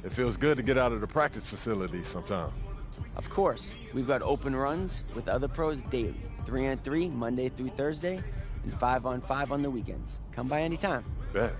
It feels good to get out of the practice facility sometime. Of course, we've got open runs with other pros daily, 3-on-3 Monday through Thursday, and 5-on-5 on the weekends. Come by anytime. Bet.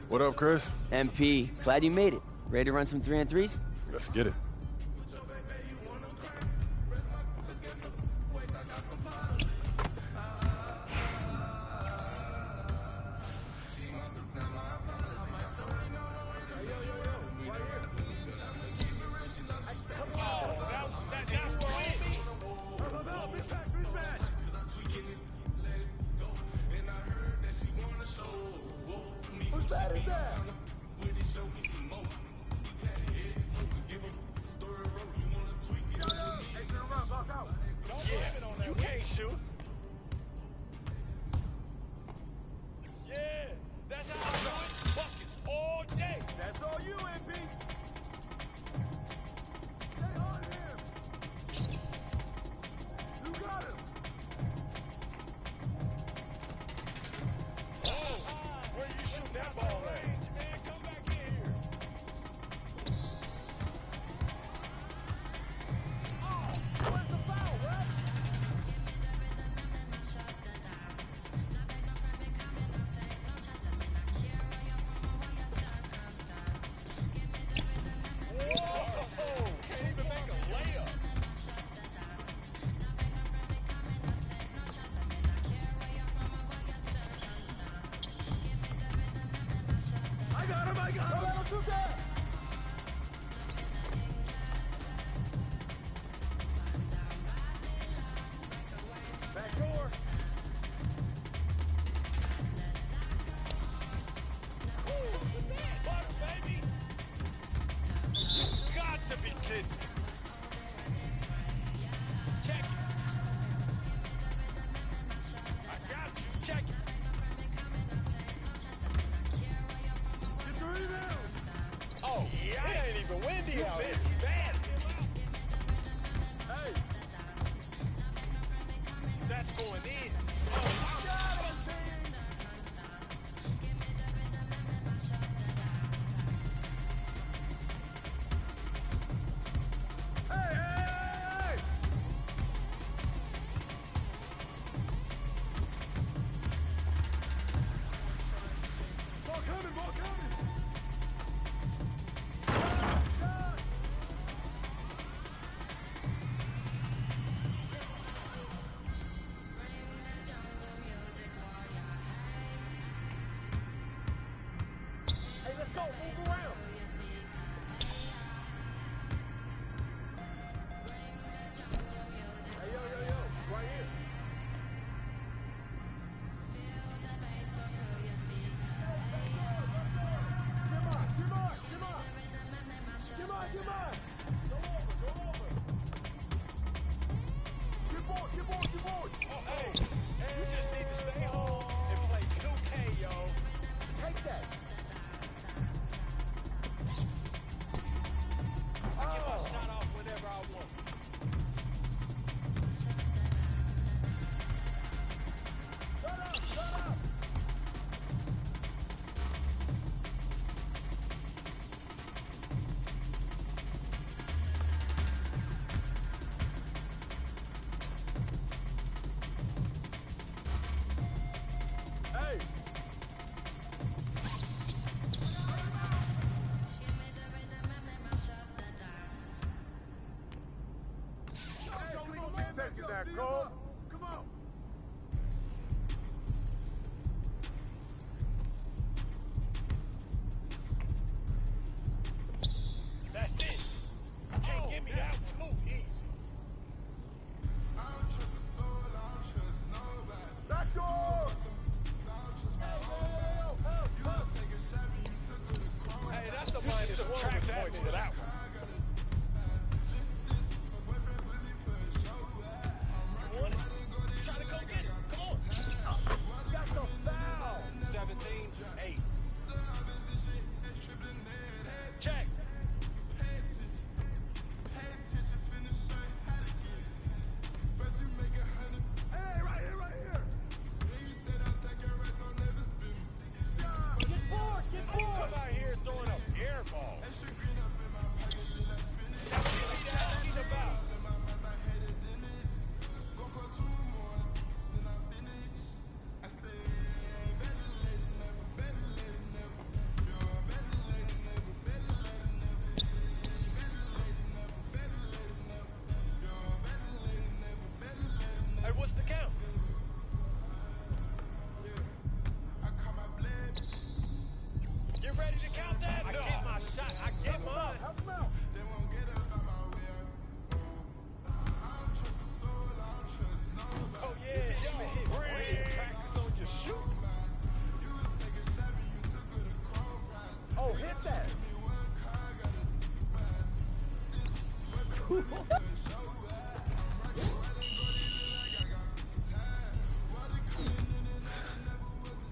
What up, Chris? MP, glad you made it. Ready to run some 3-on-3s? Let's get it. Whose bad is that? Yeah, you can't shoot. Yeah, that's how I do it. Buckets all day. That's all you, MP. Stay on him. You got him. Oh, where you shooting that ball at? Man, come back in here. Oh, where's the foul, right? Whoa! Can't even make a layup. I got him! I got him! Don't let him shoot that! Back door. Ooh, what's that? Butter, baby. You got to be kidding. Check it. I got you. Check it. Get the rebound. Oh, yeah. It ain't even windy out here. Bad. Hey. That's going in. Oh, I got him, team. Hey, hey, hey! Ball coming, ball coming!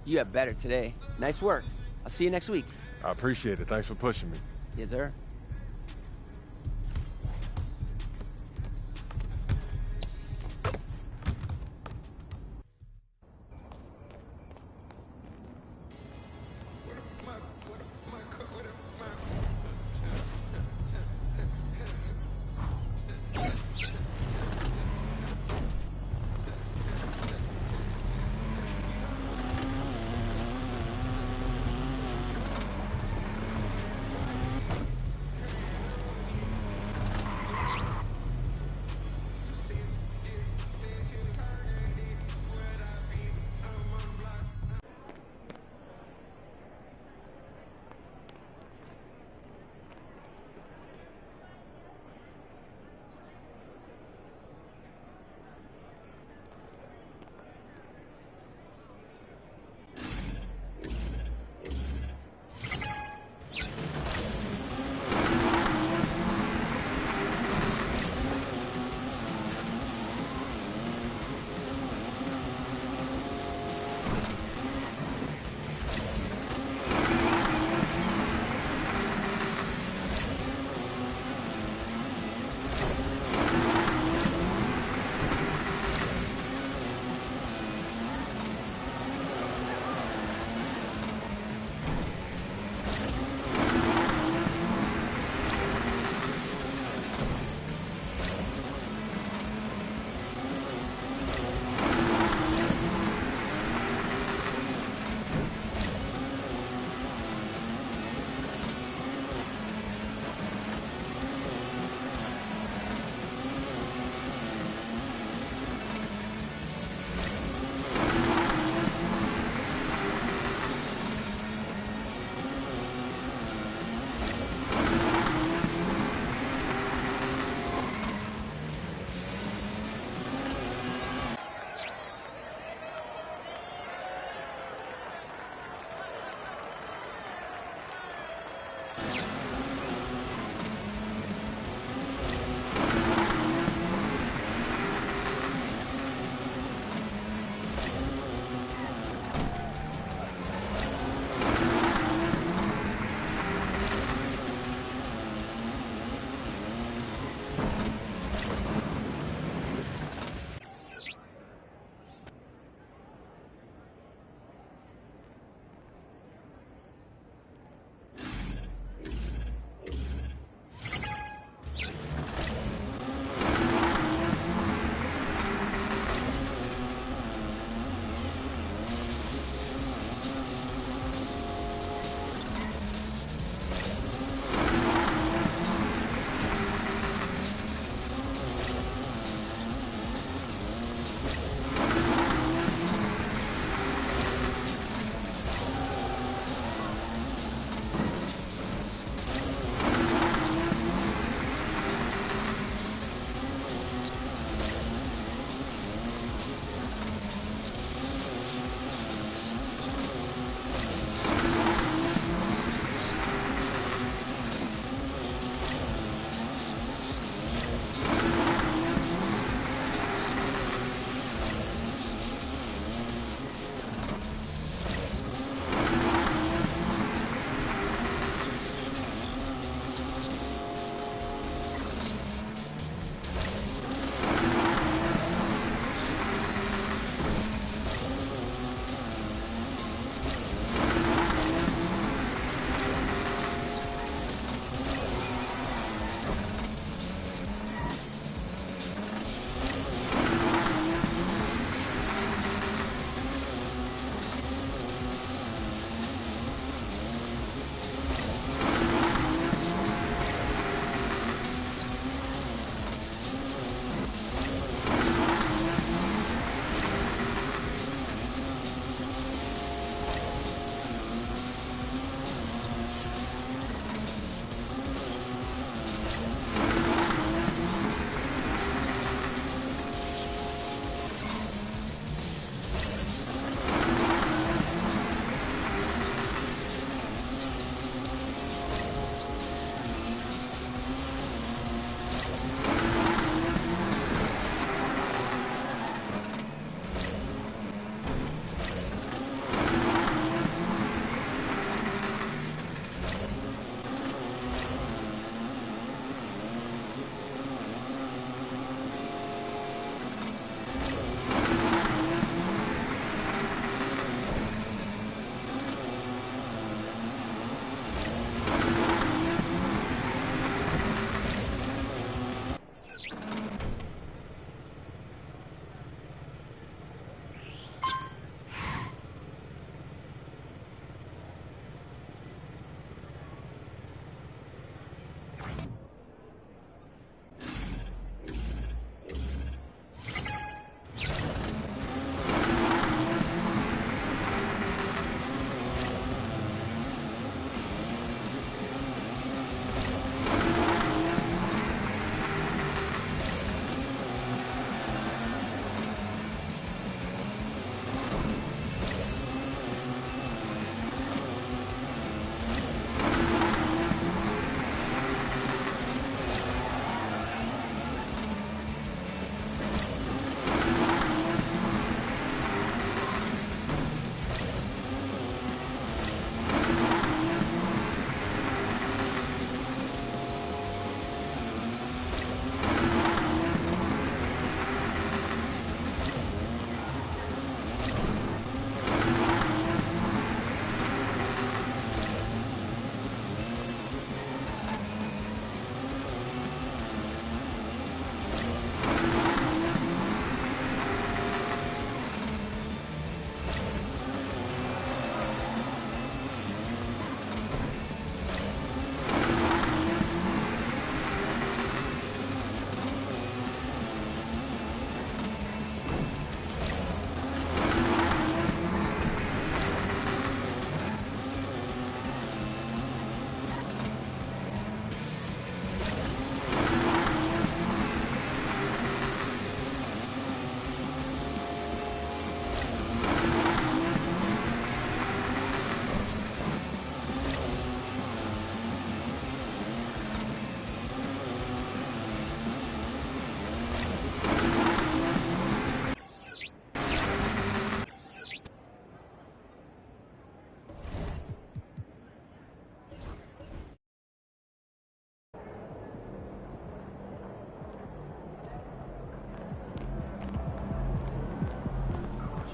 You got better today. Nice work. I'll see you next week. I appreciate it. Thanks for pushing me. Yes, sir.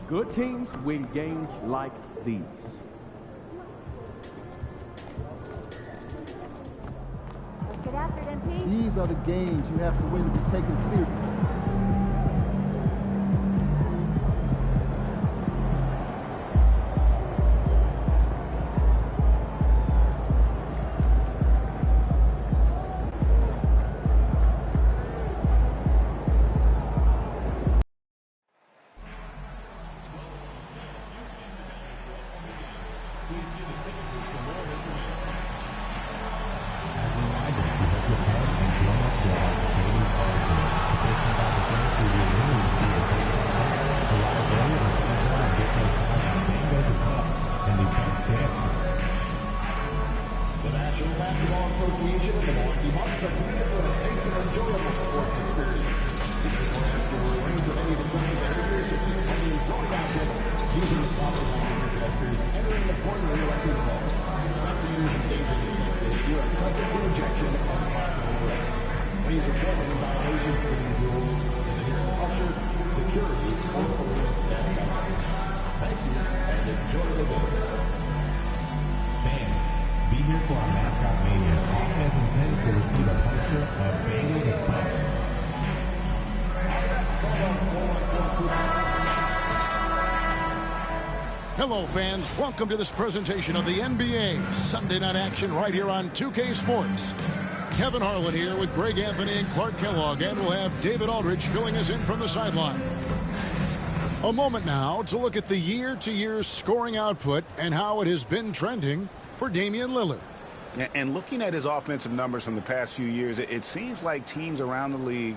Good teams win games like these. Let's get after it, MP. These are the games you have to win to be taken seriously. Hello, fans. Welcome to this presentation of the NBA Sunday Night Action right here on 2K Sports. Kevin Harlan here with Greg Anthony and Clark Kellogg, and we'll have David Aldridge filling us in from the sideline. A moment now to look at the year-to-year scoring output and how it has been trending for Damian Lillard. And looking at his offensive numbers from the past few years, it seems like teams around the league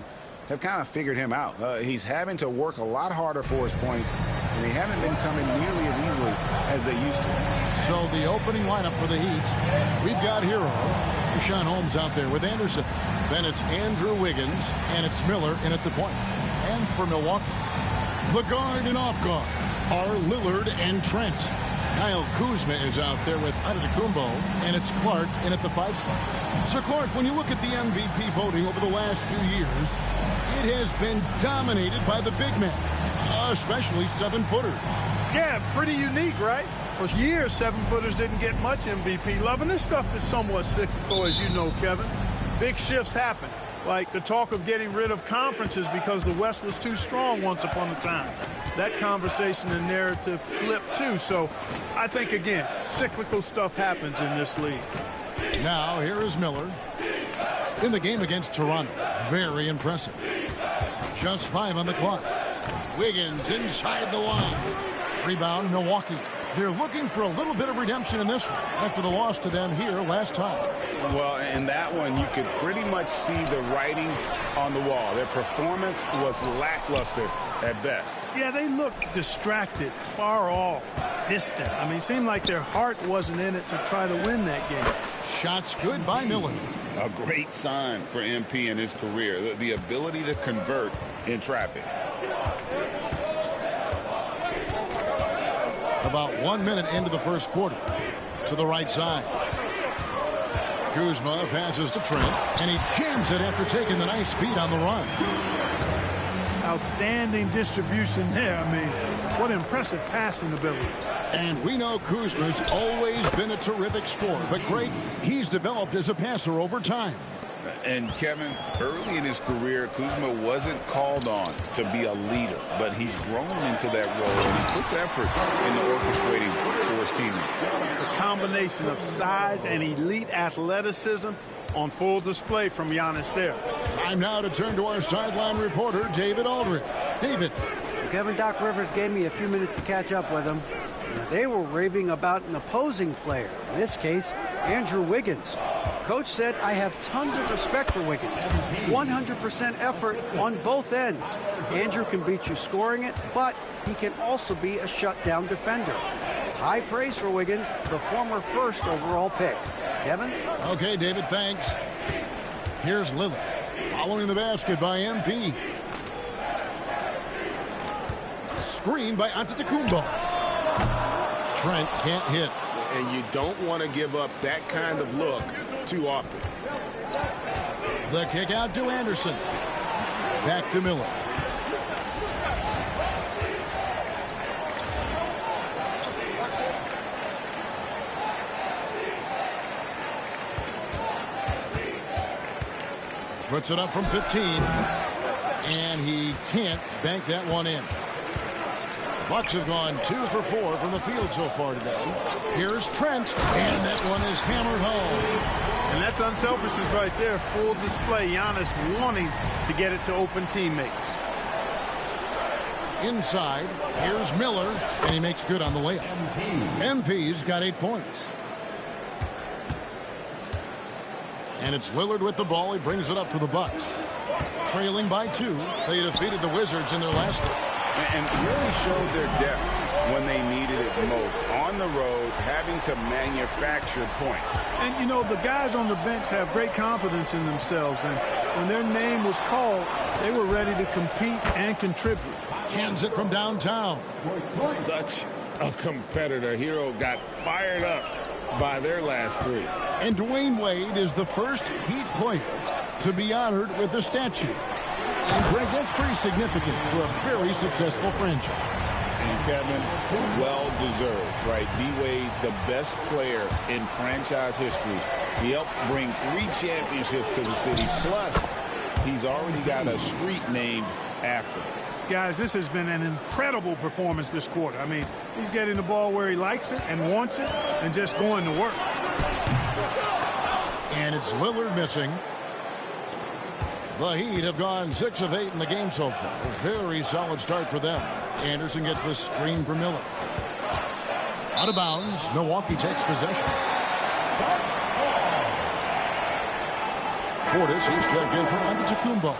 have kind of figured him out. He's having to work a lot harder for his points, and they haven't been coming nearly as easily as they used to. So the opening lineup for the Heat, we've got Hero, Deshaun Holmes out there with Anderson. Then it's Andrew Wiggins, and it's Miller in at the point. And for Milwaukee, the guard and off guard are Lillard and Trent. Kyle Kuzma is out there with Antetokounmpo, and it's Clark in at the 5 spot. So, Clark, when you look at the MVP voting over the last few years, it has been dominated by the big men, especially 7-footers. Yeah, pretty unique, right? For years, 7-footers didn't get much MVP love, and this stuff is somewhat cyclical, as you know, Kevin. Big shifts happen, like the talk of getting rid of conferences because the West was too strong once upon a time. That conversation and narrative flipped, too. So I think, again, cyclical stuff happens in this league. Now, here is Miller in the game against Toronto. Very impressive. Just 5 on the clock. Wiggins inside the line. Rebound, Milwaukee. They're looking for a little bit of redemption in this one after the loss to them here last time. Well, in that one, you could pretty much see the writing on the wall. Their performance was lackluster at best. Yeah, they looked distracted, far off, distant. I mean, it seemed like their heart wasn't in it to try to win that game. Shots good by Miller. A great sign for MP in his career, the ability to convert in traffic. About 1 minute into the first quarter. To the right side. Kuzma passes to Trent, and he jams it after taking the nice feed on the run. Outstanding distribution there. I mean, what impressive passing ability. And we know Kuzma's always been a terrific scorer, but Greg, he's developed as a passer over time. And Kevin, early in his career, Kuzma wasn't called on to be a leader, but he's grown into that role, and he puts effort into orchestrating for his teammates. The combination of size and elite athleticism on full display from Giannis there. Time now to turn to our sideline reporter, David Aldridge. David. Kevin, Doc Rivers gave me a few minutes to catch up with him. They were raving about an opposing player, in this case, Andrew Wiggins. Coach said, I have tons of respect for Wiggins. 100% effort on both ends. Andrew can beat you scoring it, but he can also be a shutdown defender. High praise for Wiggins, the former first overall pick. Kevin? Okay, David, thanks. Here's Lillard, following the basket by MP. Screen by Antetokounmpo. Trent can't hit. And you don't want to give up that kind of look too often. The kick out to Anderson. Back to Miller. Puts it up from 15. And he can't bank that one in. Bucks have gone 2 for 4 from the field so far today. Here's Trent, and that one is hammered home. And that's unselfishness right there. Full display. Giannis wanting to get it to open teammates. Inside, here's Miller, and he makes good on the layup. MP's got 8 points. And it's Lillard with the ball. He brings it up for the Bucks. Trailing by 2, they defeated the Wizards in their last game. And really showed their depth when they needed it most. On the road, having to manufacture points. And, you know, the guys on the bench have great confidence in themselves. And when their name was called, they were ready to compete and contribute. Cans it from downtown. Such a competitor. Hero got fired up by their last 3. And Dwayne Wade is the first Heat player to be honored with a statue. And Greg, that's pretty significant for a very successful franchise. And Kevin, well deserved, right? D-Wade, the best player in franchise history. He helped bring 3 championships to the city. Plus, he's already got a street named after him. Guys, this has been an incredible performance this quarter. I mean, he's getting the ball where he likes it and wants it and just going to work. And it's Lillard missing. The Heat have gone 6 of 8 in the game so far. A very solid start for them. Anderson gets the screen for Miller. Out of bounds. Milwaukee takes possession. Portis, he's checked in for Antetokounmpo.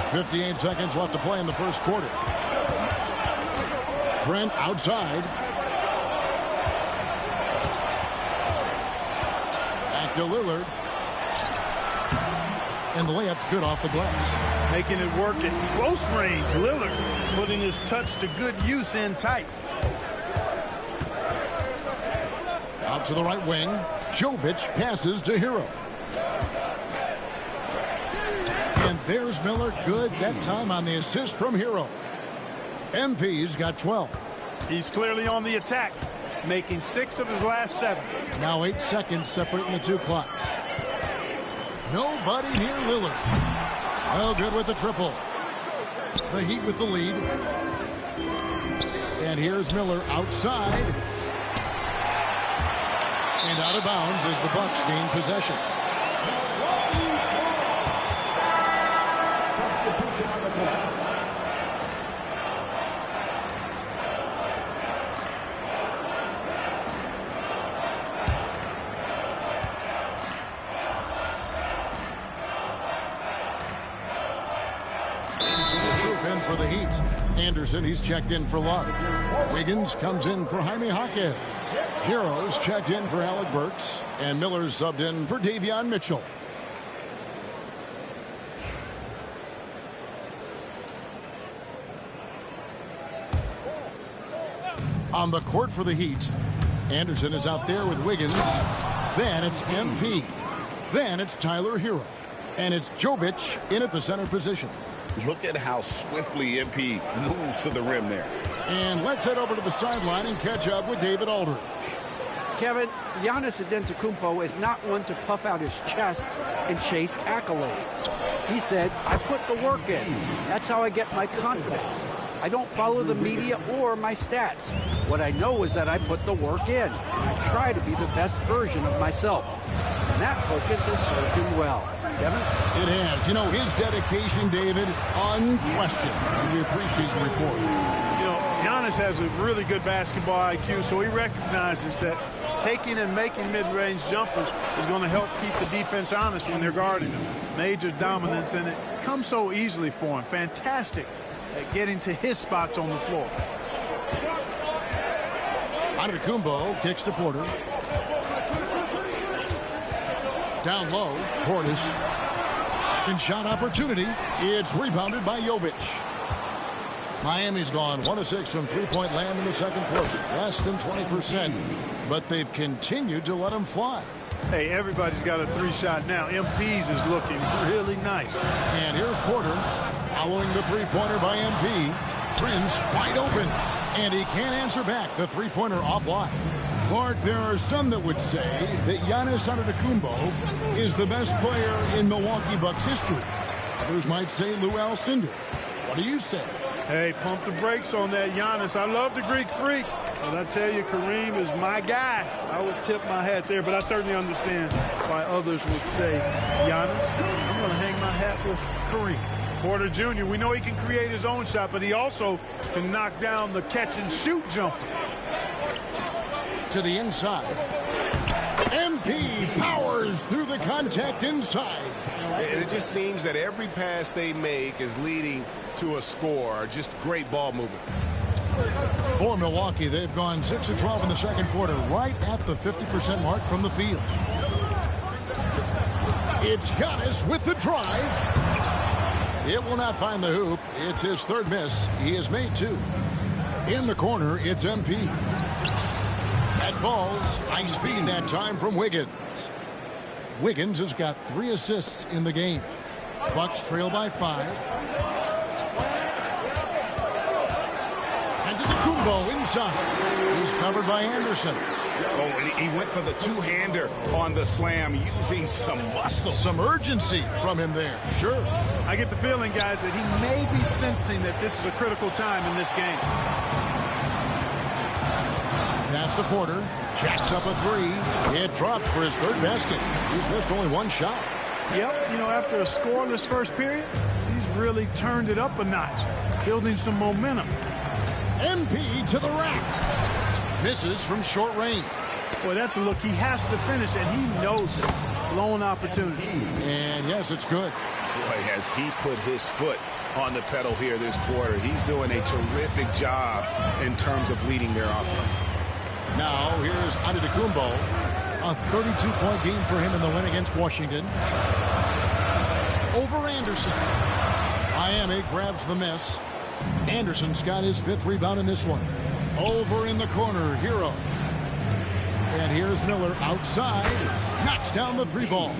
.58 seconds left to play in the first quarter. Trent outside. Back to Lillard. And the layup's good off the glass. Making it work at close range. Lillard putting his touch to good use in tight. Out to the right wing. Jovic passes to Hero. And there's Miller, good that time on the assist from Hero. MP's got 12. He's clearly on the attack, making 6 of his last 7. Now 8 seconds separating the 2 clocks. Nobody near Lillard. Oh, good with the triple. The Heat with the lead. And here's Miller outside. And out of bounds as the Bucks gain possession. For the Heat. Anderson, he's checked in for Love. Wiggins comes in for Jaime Jaquez. Heroes checked in for Alec Burks. And Miller's subbed in for Davion Mitchell. On the court for the Heat, Anderson is out there with Wiggins. Then it's MP. Then it's Tyler Hero. And it's Jovic in at the center position. Look at how swiftly MP moves to the rim there. And let's head over to the sideline and catch up with David Aldridge. Kevin, Giannis Antetokounmpo is not one to puff out his chest and chase accolades. He said, I put the work in. That's how I get my confidence. I don't follow the media or my stats. What I know is that I put the work in, and I try to be the best version of myself. And that focus has served him well. Kevin? It has. You know, his dedication, David, unquestioned. We appreciate the report. You know, Giannis has a really good basketball IQ, so he recognizes that taking and making mid-range jumpers is going to help keep the defense honest when they're guarding him. Major dominance, and it comes so easily for him. Fantastic at getting to his spots on the floor. Antetokounmpo kicks to Porter. Down low, Portis. Second shot opportunity. It's rebounded by Jovic. Miami's gone 1 of 6 from three-point land in the second quarter. Less than 20%, but they've continued to let them fly. Hey, everybody's got a 3-shot now. MP's is looking really nice. And here's Porter following the three-pointer by MP. Prince wide open, and he can't answer back. The three-pointer offline. Clark, there are some that would say that Giannis Antetokounmpo is the best player in Milwaukee Bucks history. Others might say Lou Alcindor. What do you say? Hey, pump the brakes on that, Giannis. I love the Greek Freak, but I tell you, Kareem is my guy. I would tip my hat there, but I certainly understand why others would say Giannis. I'm going to hang my hat with Kareem. Porter Jr., we know he can create his own shot, but he also can knock down the catch-and-shoot jumper. To the inside. MP powers through the contact inside. It just seems that every pass they make is leading to a score. Just great ball movement. For Milwaukee, they've gone 6 of 12 in the second quarter, right at the 50% mark from the field. It's Giannis with the drive. It will not find the hoop. It's his third miss. He has made 2. In the corner, it's MP. That falls. Nice feed that time from Wiggins. Wiggins has got 3 assists in the game. Bucks trail by 5. And Antetokounmpo inside. He's covered by Anderson. Oh, and he went for the two-hander on the slam, using some muscle. Some urgency from him there. Sure. I get the feeling, guys, that he may be sensing that this is a critical time in this game. Pass to Porter. Jacks up a 3. It drops for his third basket. He's missed only 1 shot. Yep, you know, after a scoreless first period, he's really turned it up a notch, building some momentum. MP to the rack. Misses from short range. Boy, that's a look he has to finish, and he knows it. Lone opportunity. And yes, it's good. Boy, has he put his foot on the pedal here this quarter. He's doing a terrific job in terms of leading their offense. Now, here's Antetokounmpo. A 32-point game for him in the win against Washington. Over Anderson. Miami grabs the miss. Anderson's got his 5th rebound in this one. Over in the corner, Hero. And here's Miller outside. Knocks down the 3 ball.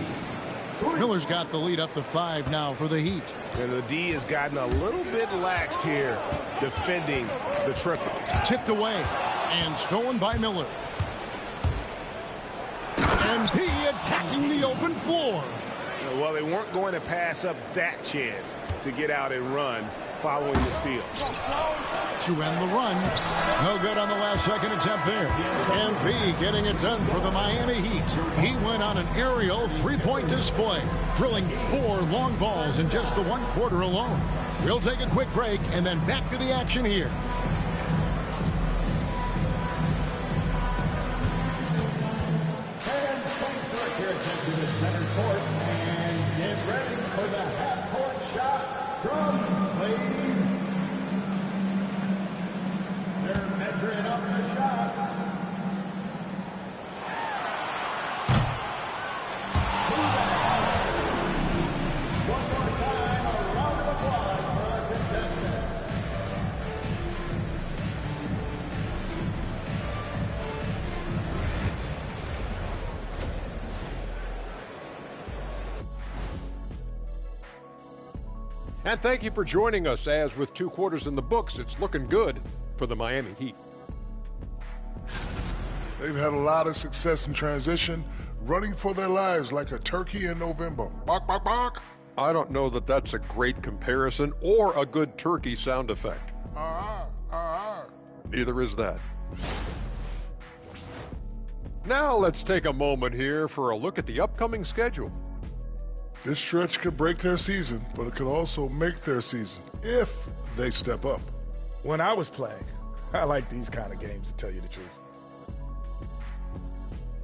Miller's got the lead up to 5 now for the Heat. And the D has gotten a little bit laxed here defending the triple. Tipped away and stolen by Miller. MP attacking the open floor. Well, they weren't going to pass up that chance to get out and run following the steal. To end the run. No good on the last second attempt there. MP getting it done for the Miami Heat. He went on an aerial 3-point display, drilling 4 long balls in just the 1 quarter alone. We'll take a quick break and then back to the action here. To the center court and get ready for the half-court shot. Drums, ladies. They're measuring up the shot. One more time, a round of applause for our contestants. And thank you for joining us, as with 2 quarters in the books, it's looking good for the Miami Heat. They've had a lot of success in transition, running for their lives like a turkey in November. Bark, bark, bark. I don't know that that's a great comparison or a good turkey sound effect. Neither is that. Now let's take a moment here for a look at the upcoming schedule. This stretch could break their season, but it could also make their season if they step up. When I was playing, I like these kind of games, to tell you the truth.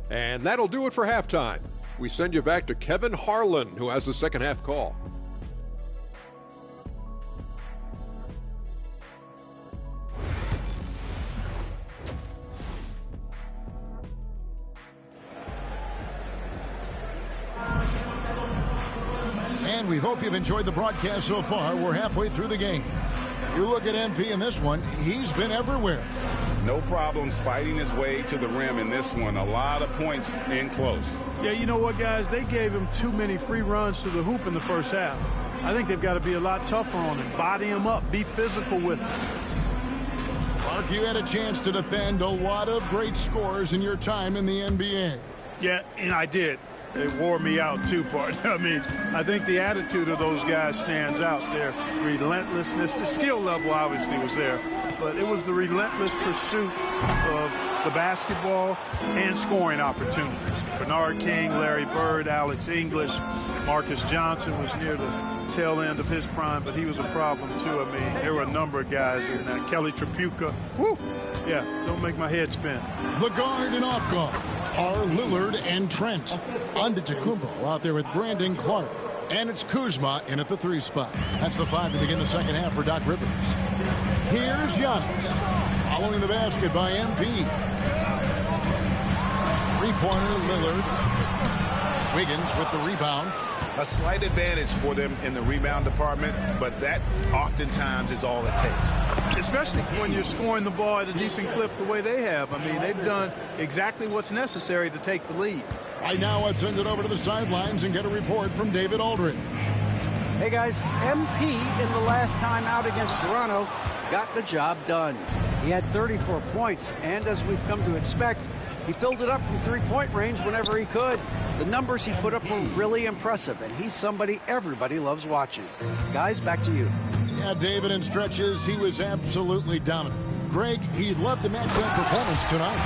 And that'll do it for halftime. We send you back to Kevin Harlan, who has the second half call. And we hope you've enjoyed the broadcast so far. We're halfway through the game. You look at MP in this one, he's been everywhere. No problems fighting his way to the rim in this one. A lot of points in close. Yeah, you know what, guys? They gave him too many free runs to the hoop in the first half. I think they've got to be a lot tougher on him. Body him up. Be physical with him. Mark, you had a chance to defend a lot of great scores in your time in the NBA. Yeah, and I did. It wore me out too, partner. I mean, I think the attitude of those guys stands out. Their relentlessness, the skill level obviously was there, but it was the relentless pursuit of the basketball and scoring opportunities. Bernard King, Larry Bird, Alex English, Marcus Johnson was near the tail end of his prime, but he was a problem too. I mean, there were a number of guys in that. Kelly Tripucka. Woo! Yeah, don't make my head spin. The guard and off guard are Lillard and Trent. Antetokounmpo out there with Brandon Clark. And it's Kuzma in at the 3 spot. That's the 5 to begin the second half for Doc Rivers. Here's Giannis. Following the basket by MP. Three-pointer Lillard. Wiggins with the rebound. A slight advantage for them in the rebound department, but that oftentimes is all it takes. Especially when you're scoring the ball at a decent clip the way they have. I mean, they've done exactly what's necessary to take the lead. Right now, let's send it over to the sidelines and get a report from David Aldridge. Hey, guys, MP in the last time out against Toronto got the job done. He had 34 points, and as we've come to expect, he filled it up from three-point range whenever he could. The numbers he put up were really impressive, and he's somebody everybody loves watching. Guys, back to you. Yeah, David, in stretches, he was absolutely dominant. Greg, he loved to match that performance tonight.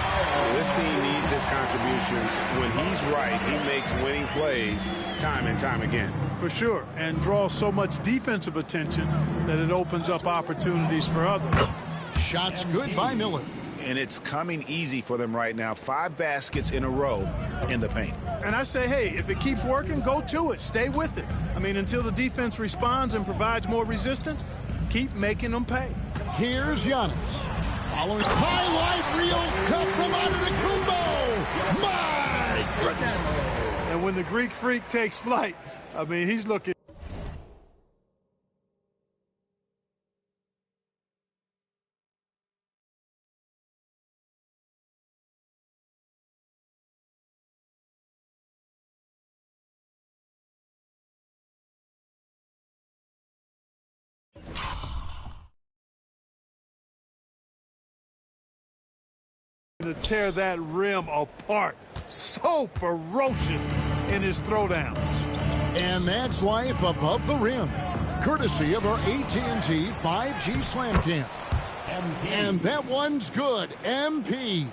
This team needs his contributions. When he's right, he makes winning plays time and time again. For sure, and draws so much defensive attention that it opens up opportunities for others. Shots good by Miller. And it's coming easy for them right now. 5 baskets in a row in the paint. And I say, hey, if it keeps working, go to it. Stay with it. I mean, until the defense responds and provides more resistance, keep making them pay. Here's Giannis. Following highlight reels, tough from Antetokounmpo. My goodness. And when the Greek Freak takes flight, I mean, he's looking. To tear that rim apart. So ferocious in his throwdowns. And that's life above the rim, courtesy of our AT&T 5G Slam Cam. And that one's good. MP.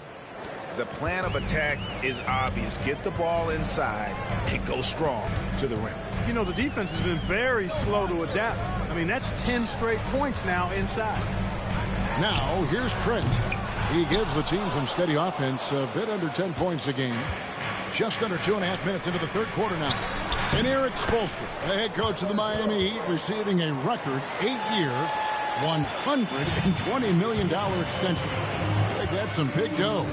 The plan of attack is obvious. Get the ball inside and go strong to the rim. You know, the defense has been very slow to adapt. I mean, that's 10 straight points now inside. Now, here's Trent. He gives the team some steady offense, a bit under 10 points a game. Just under 2.5 minutes into the third quarter now. And Eric Spoelstra, the head coach of the Miami Heat, receiving a record 8-year, $120 million extension. I think that's some big dough.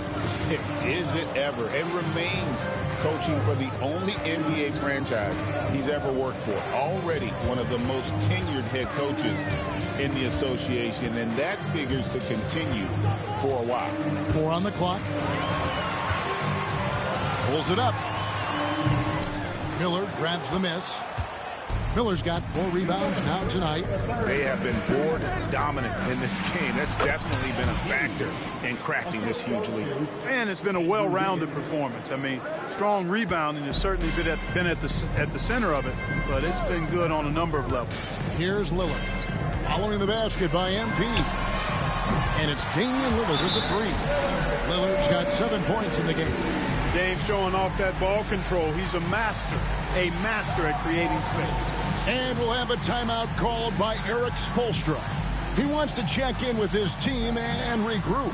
Is it ever? And remains coaching for the only NBA franchise he's ever worked for. Already one of the most tenured head coaches in the association, and that figures to continue for a while. 4 on the clock. Pulls it up. Miller grabs the miss. Miller's got 4 rebounds now tonight. They have been board dominant in this game. That's definitely been a factor in crafting this huge lead. And it's been a well-rounded performance. I mean, strong rebounding has certainly been at the center of it, but it's been good on a number of levels. Here's Lillard. Following the basket by MP. And it's Damian Lillard with the 3. Lillard's got 7 points in the game. Dame showing off that ball control. He's a master at creating space. And we'll have a timeout called by Eric Spoelstra. He wants to check in with his team and regroup.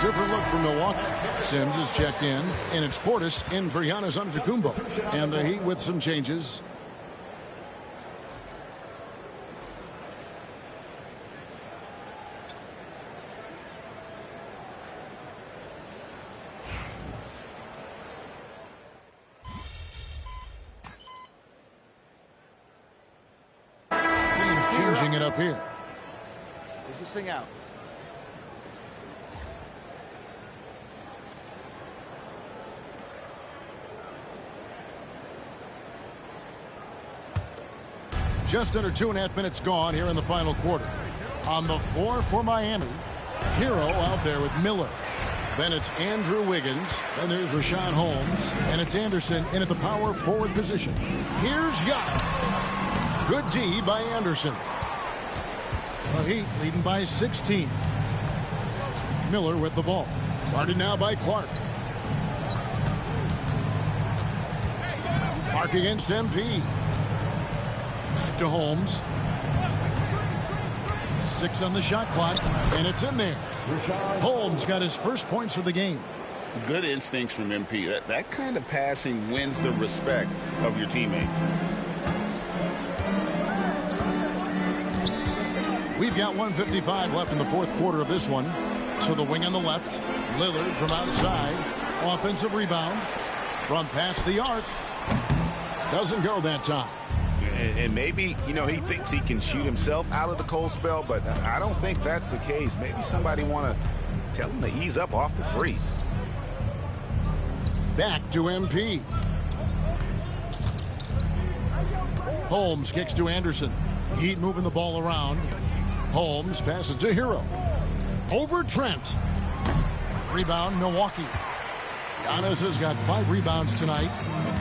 different look from Milwaukee. Sims is checked in, and it's Portis in for Giannis Antetokounmpo. And the Heat with some changes. Teams changing it up here. Where's this thing out? Just under 2.5 minutes gone here in the final quarter. On the floor for Miami, Hero out there with Miller. Then it's Andrew Wiggins. Then there's Rashawn Holmes. And it's Anderson in at the power forward position. Here's Giannis. Good D by Anderson. The Heat leading by 16. Miller with the ball. Guarded now by Clark. Clark against MP. Back to Holmes. 6 on the shot clock, and it's in there. Holmes got his first points of the game. Good instincts from MP. That kind of passing wins the respect of your teammates. We've got 1:55 left in the fourth quarter of this one. To the wing on the left. Lillard from outside. Offensive rebound. From past the arc. Doesn't go that time. And maybe, you know, he thinks he can shoot himself out of the cold spell, but I don't think that's the case. Maybe somebody want to tell him to ease up off the threes. Back to MP. Holmes kicks to Anderson. Heat moving the ball around. Holmes passes to Hero. Over Trent. Rebound, Milwaukee. Giannis has got 5 rebounds tonight.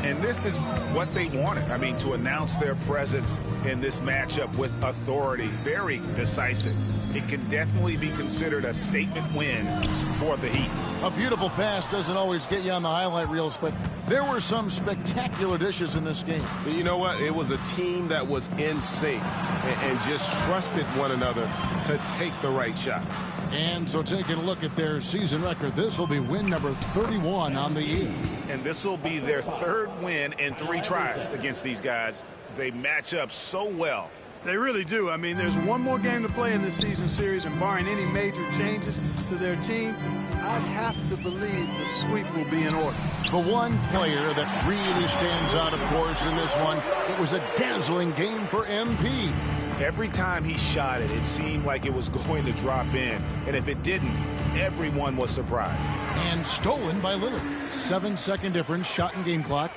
And this is what they wanted. I mean, to announce their presence in this matchup with authority. Very decisive. It can definitely be considered a statement win for the Heat. A beautiful pass doesn't always get you on the highlight reels, but there were some spectacular dishes in this game. You know what? It was a team that was in sync and just trusted one another to take the right shots. And so taking a look at their season record, this will be win number 31 on the year. And this will be their 3rd win in 3 tries against these guys. They match up so well. They really do. I mean, there's one more game to play in this season series, and barring any major changes to their team, I'd have to believe the sweep will be in order. The one player that really stands out, of course, in this one, it was a dazzling game for MP. Every time he shot it, it seemed like it was going to drop in. And if it didn't, everyone was surprised. And stolen by Lillard. 7-second difference, shot and game clock.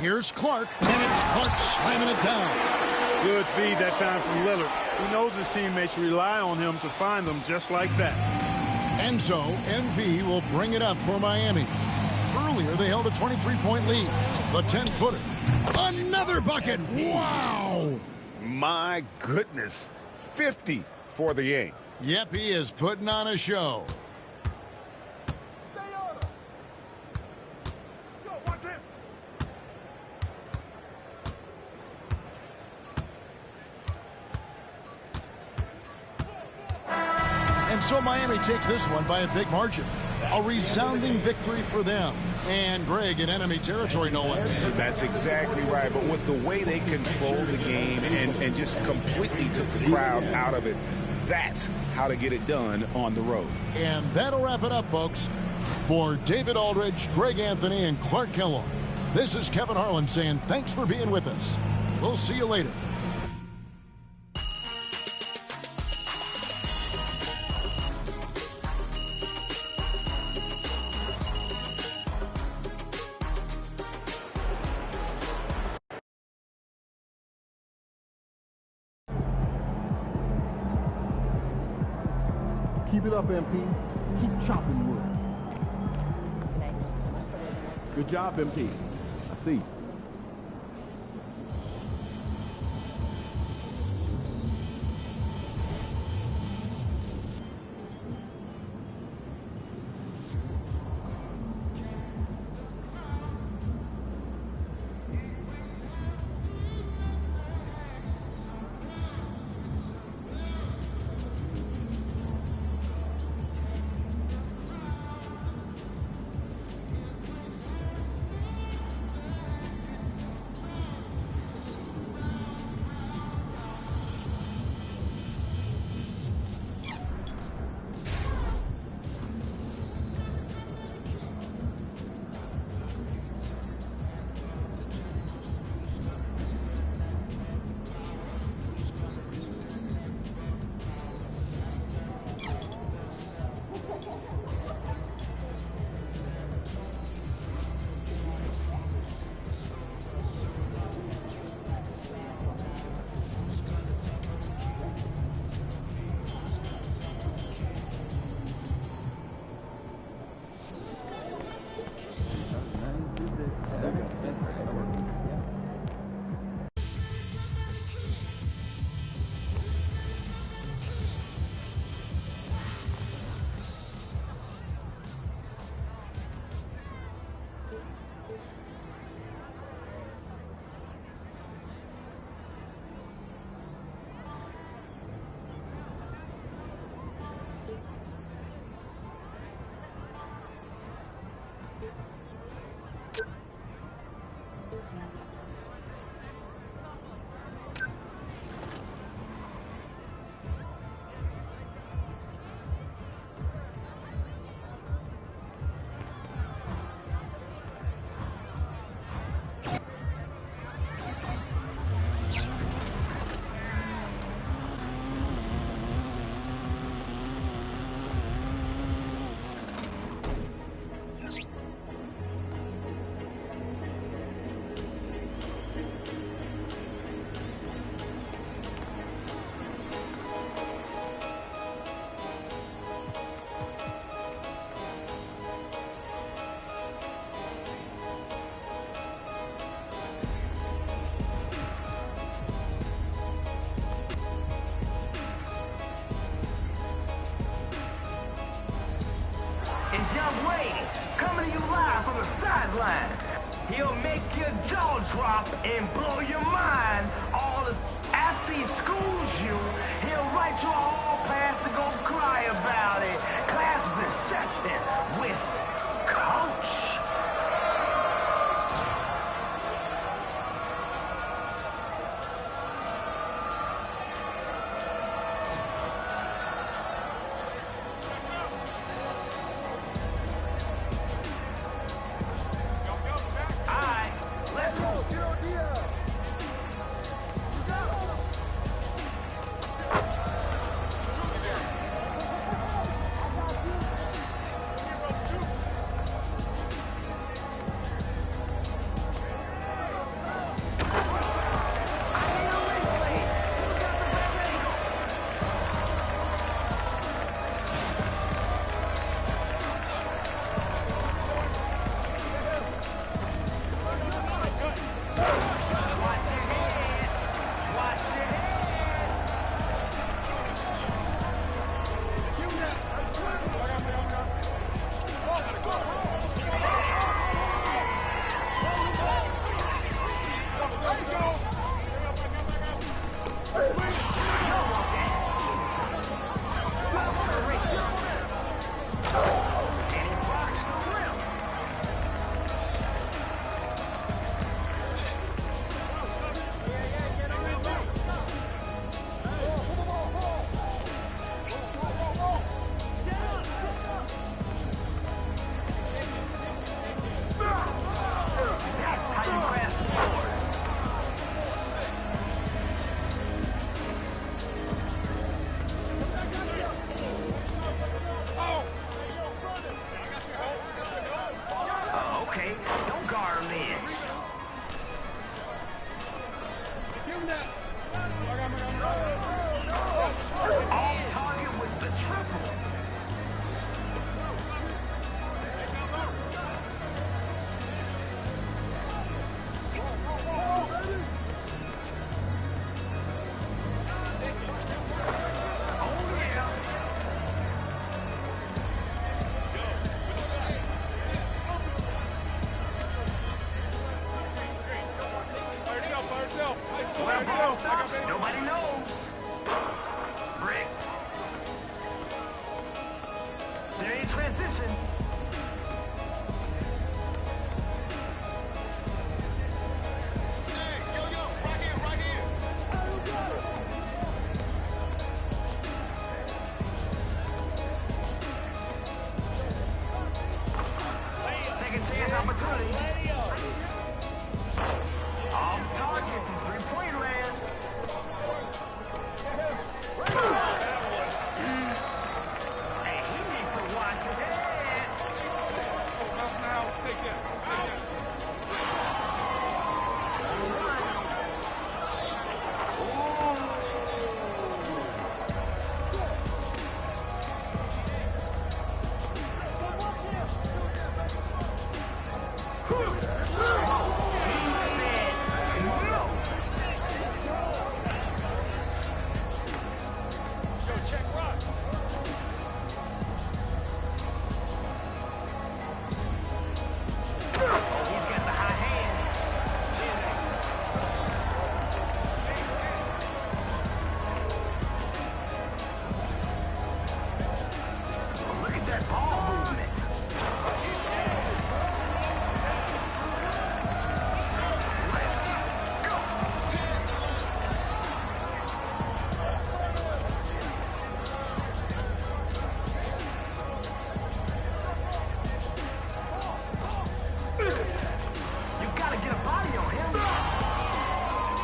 Here's Clark, and it's Clark slamming it down. Good feed that time from Lillard. He knows his teammates rely on him to find them just like that. And so, MP will bring it up for Miami. Earlier, they held a 23-point lead. The 10-footer. Another bucket. Wow. My goodness. 50 for the game. Yep, he is putting on a show. Stay on him. Go, watch him. And so Miami takes this one by a big margin. A resounding victory for them. And Greg in enemy territory, no less. That's exactly right. But with the way they controlled the game and just completely took the crowd out of it, that's how to get it done on the road. And that'll wrap it up, folks. For David Aldridge, Greg Anthony, and Clark Kellogg, this is Kevin Harlan saying thanks for being with us. We'll see you later. Keep it up, MP. Keep chopping wood. Good job, MP. I see. It's Young Wayne, coming to you live from the sideline. He'll make your jaw drop and blow your mind. After he schools you, he'll write you a hall pass to go cry about it. Class is in session with Coach. Nobody knows. Brick. There ain't transition. Hey, yo, right here, right here. Hey, who got it? Second chance opportunity. Off target from three-point land. Hey, he needs to watch his head.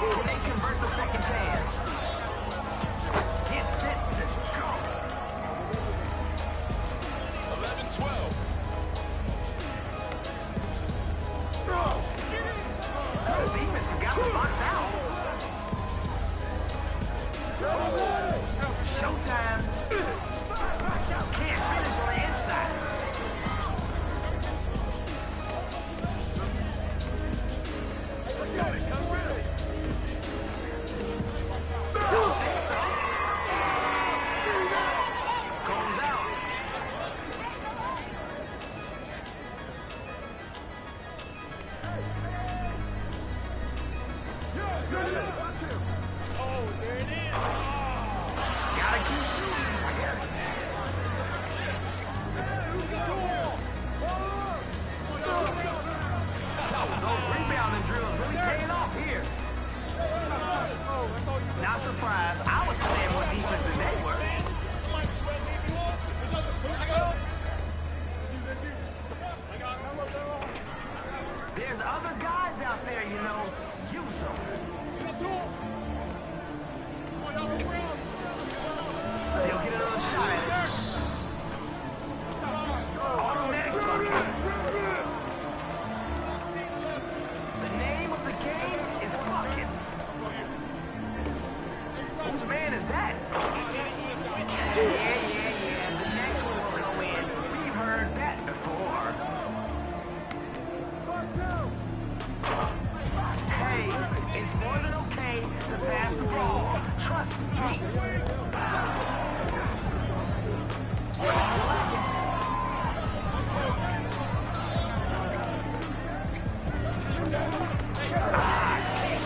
Can they convert the second chance? Get set to go. 11-12. The defense forgot to box out. Showtime. Can't finish on the inside. Goes out. Oh, there it is. Gotta keep shooting, I guess. So, those rebounding drills really paying off here. Not surprised. I was playing more defense than they were. There's other guys out there, you know. Use them. They'll get another shot at it. Automatic bucket. The name of the game is buckets. Whose man is that? Yeah. The next one will go in. We've heard that before. Hey, it's more than okay to pass the ball. Trust me. Can't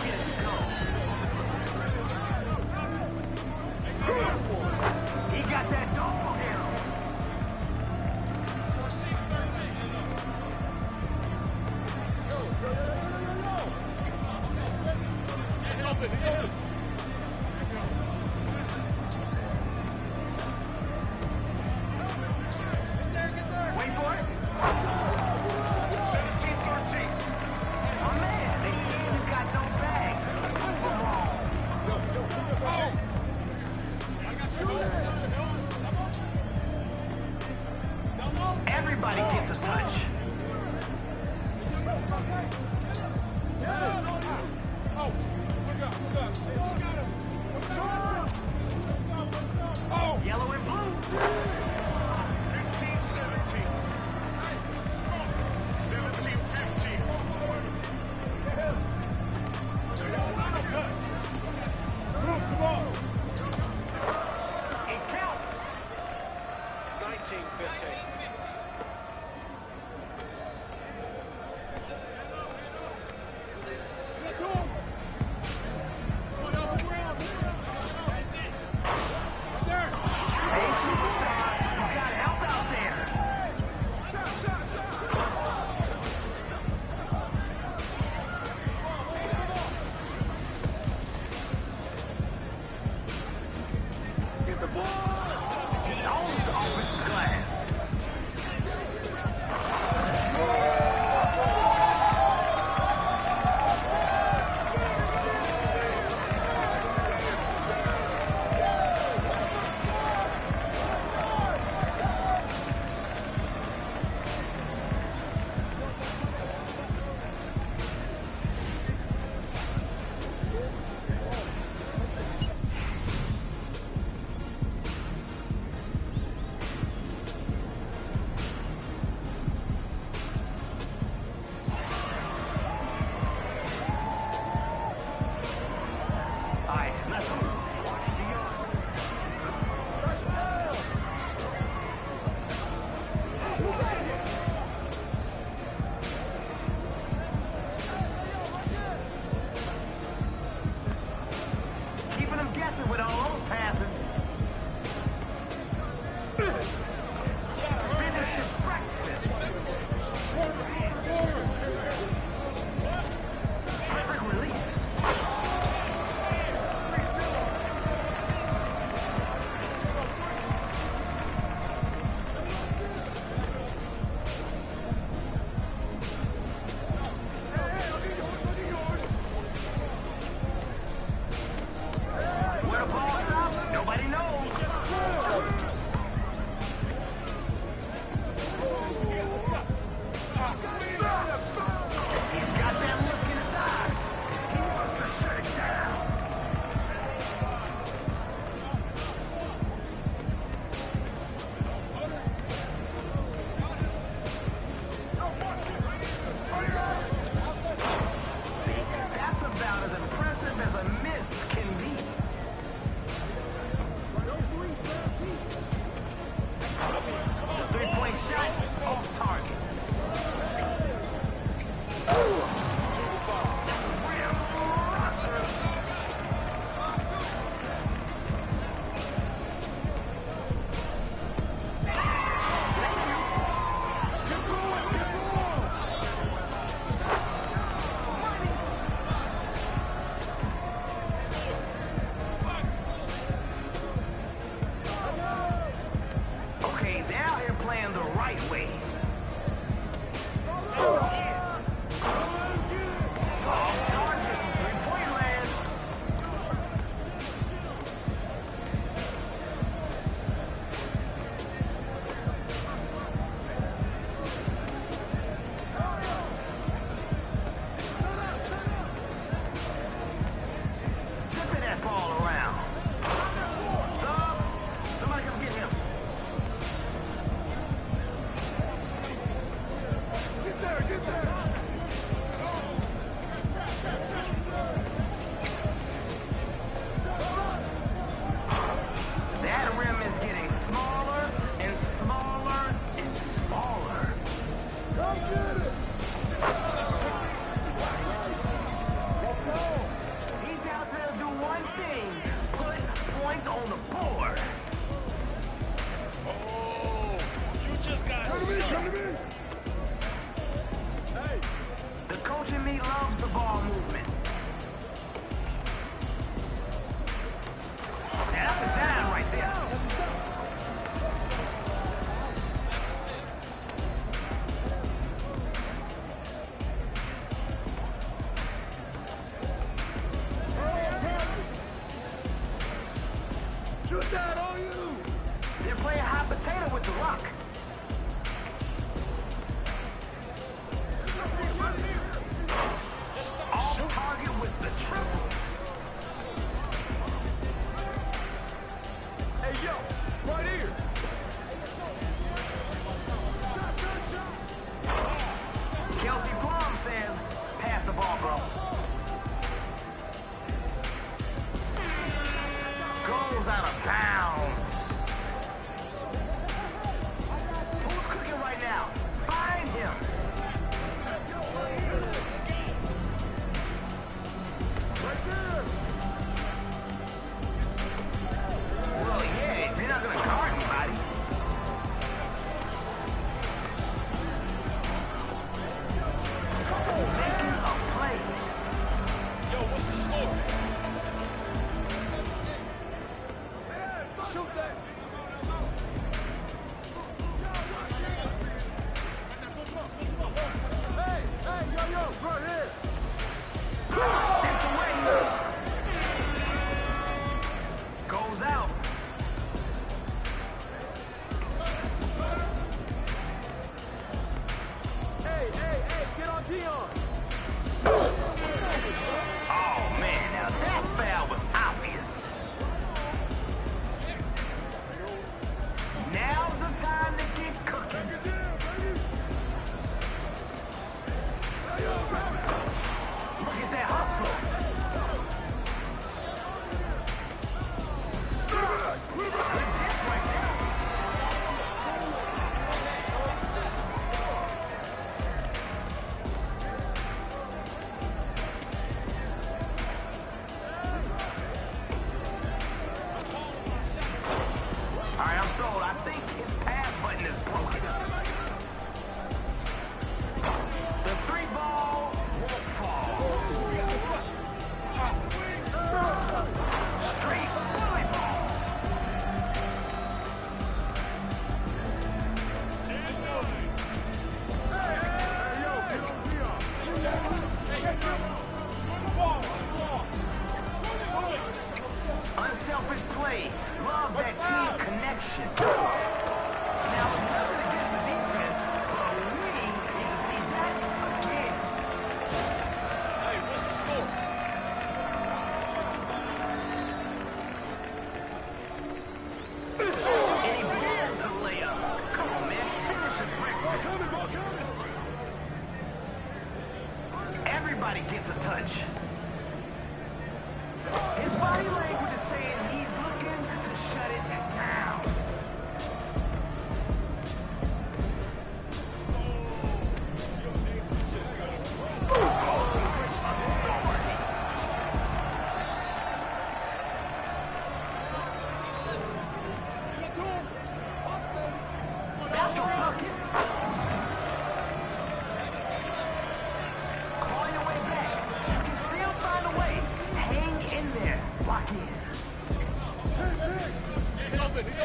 get it to go. He got that dog in him. Wait for it. 17-13. My man, they say you got no bags. Everybody gets a touch. Okay, they're out here playing the right way. Off target from three-point land. Zipping that ball around. Somebody come get him. Get there. That rim is getting smaller and smaller and smaller. Come get it. He's out there to do one thing, put points on the board. Oh, you just got shot. Come to me. The coach in me loves the ball movement. Now that's a dime right there. Shoot that on you. They're playing hot potato with the rock. Off target with the triple. Hey, yo, right here. Kelsey Plum says, pass the ball, bro. Goes out of bounds. Who's cooking right now? Find him. Well, yeah, if you're not gonna guard anybody. Making a play. Yo, what's the score? Shoot that. Hey, yo, right here. Sent away. Goes out. Hey, get on Dion. Oh, man, now that foul was obvious. Now's the time to get cooking. Look at that hustle. Good dish right there. All right, I'm sold. I think his pass button is broken. The three ball won't fall. Straight bully ball. Unselfish play. Love that team connection. Now, it's nothing against the defense, but we need to see that again. Hey, what's the score? And he blows the layup. Come on, man. Finish your breakfast. Everybody gets a touch. His body language is saying he's looking to shut it down.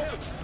open.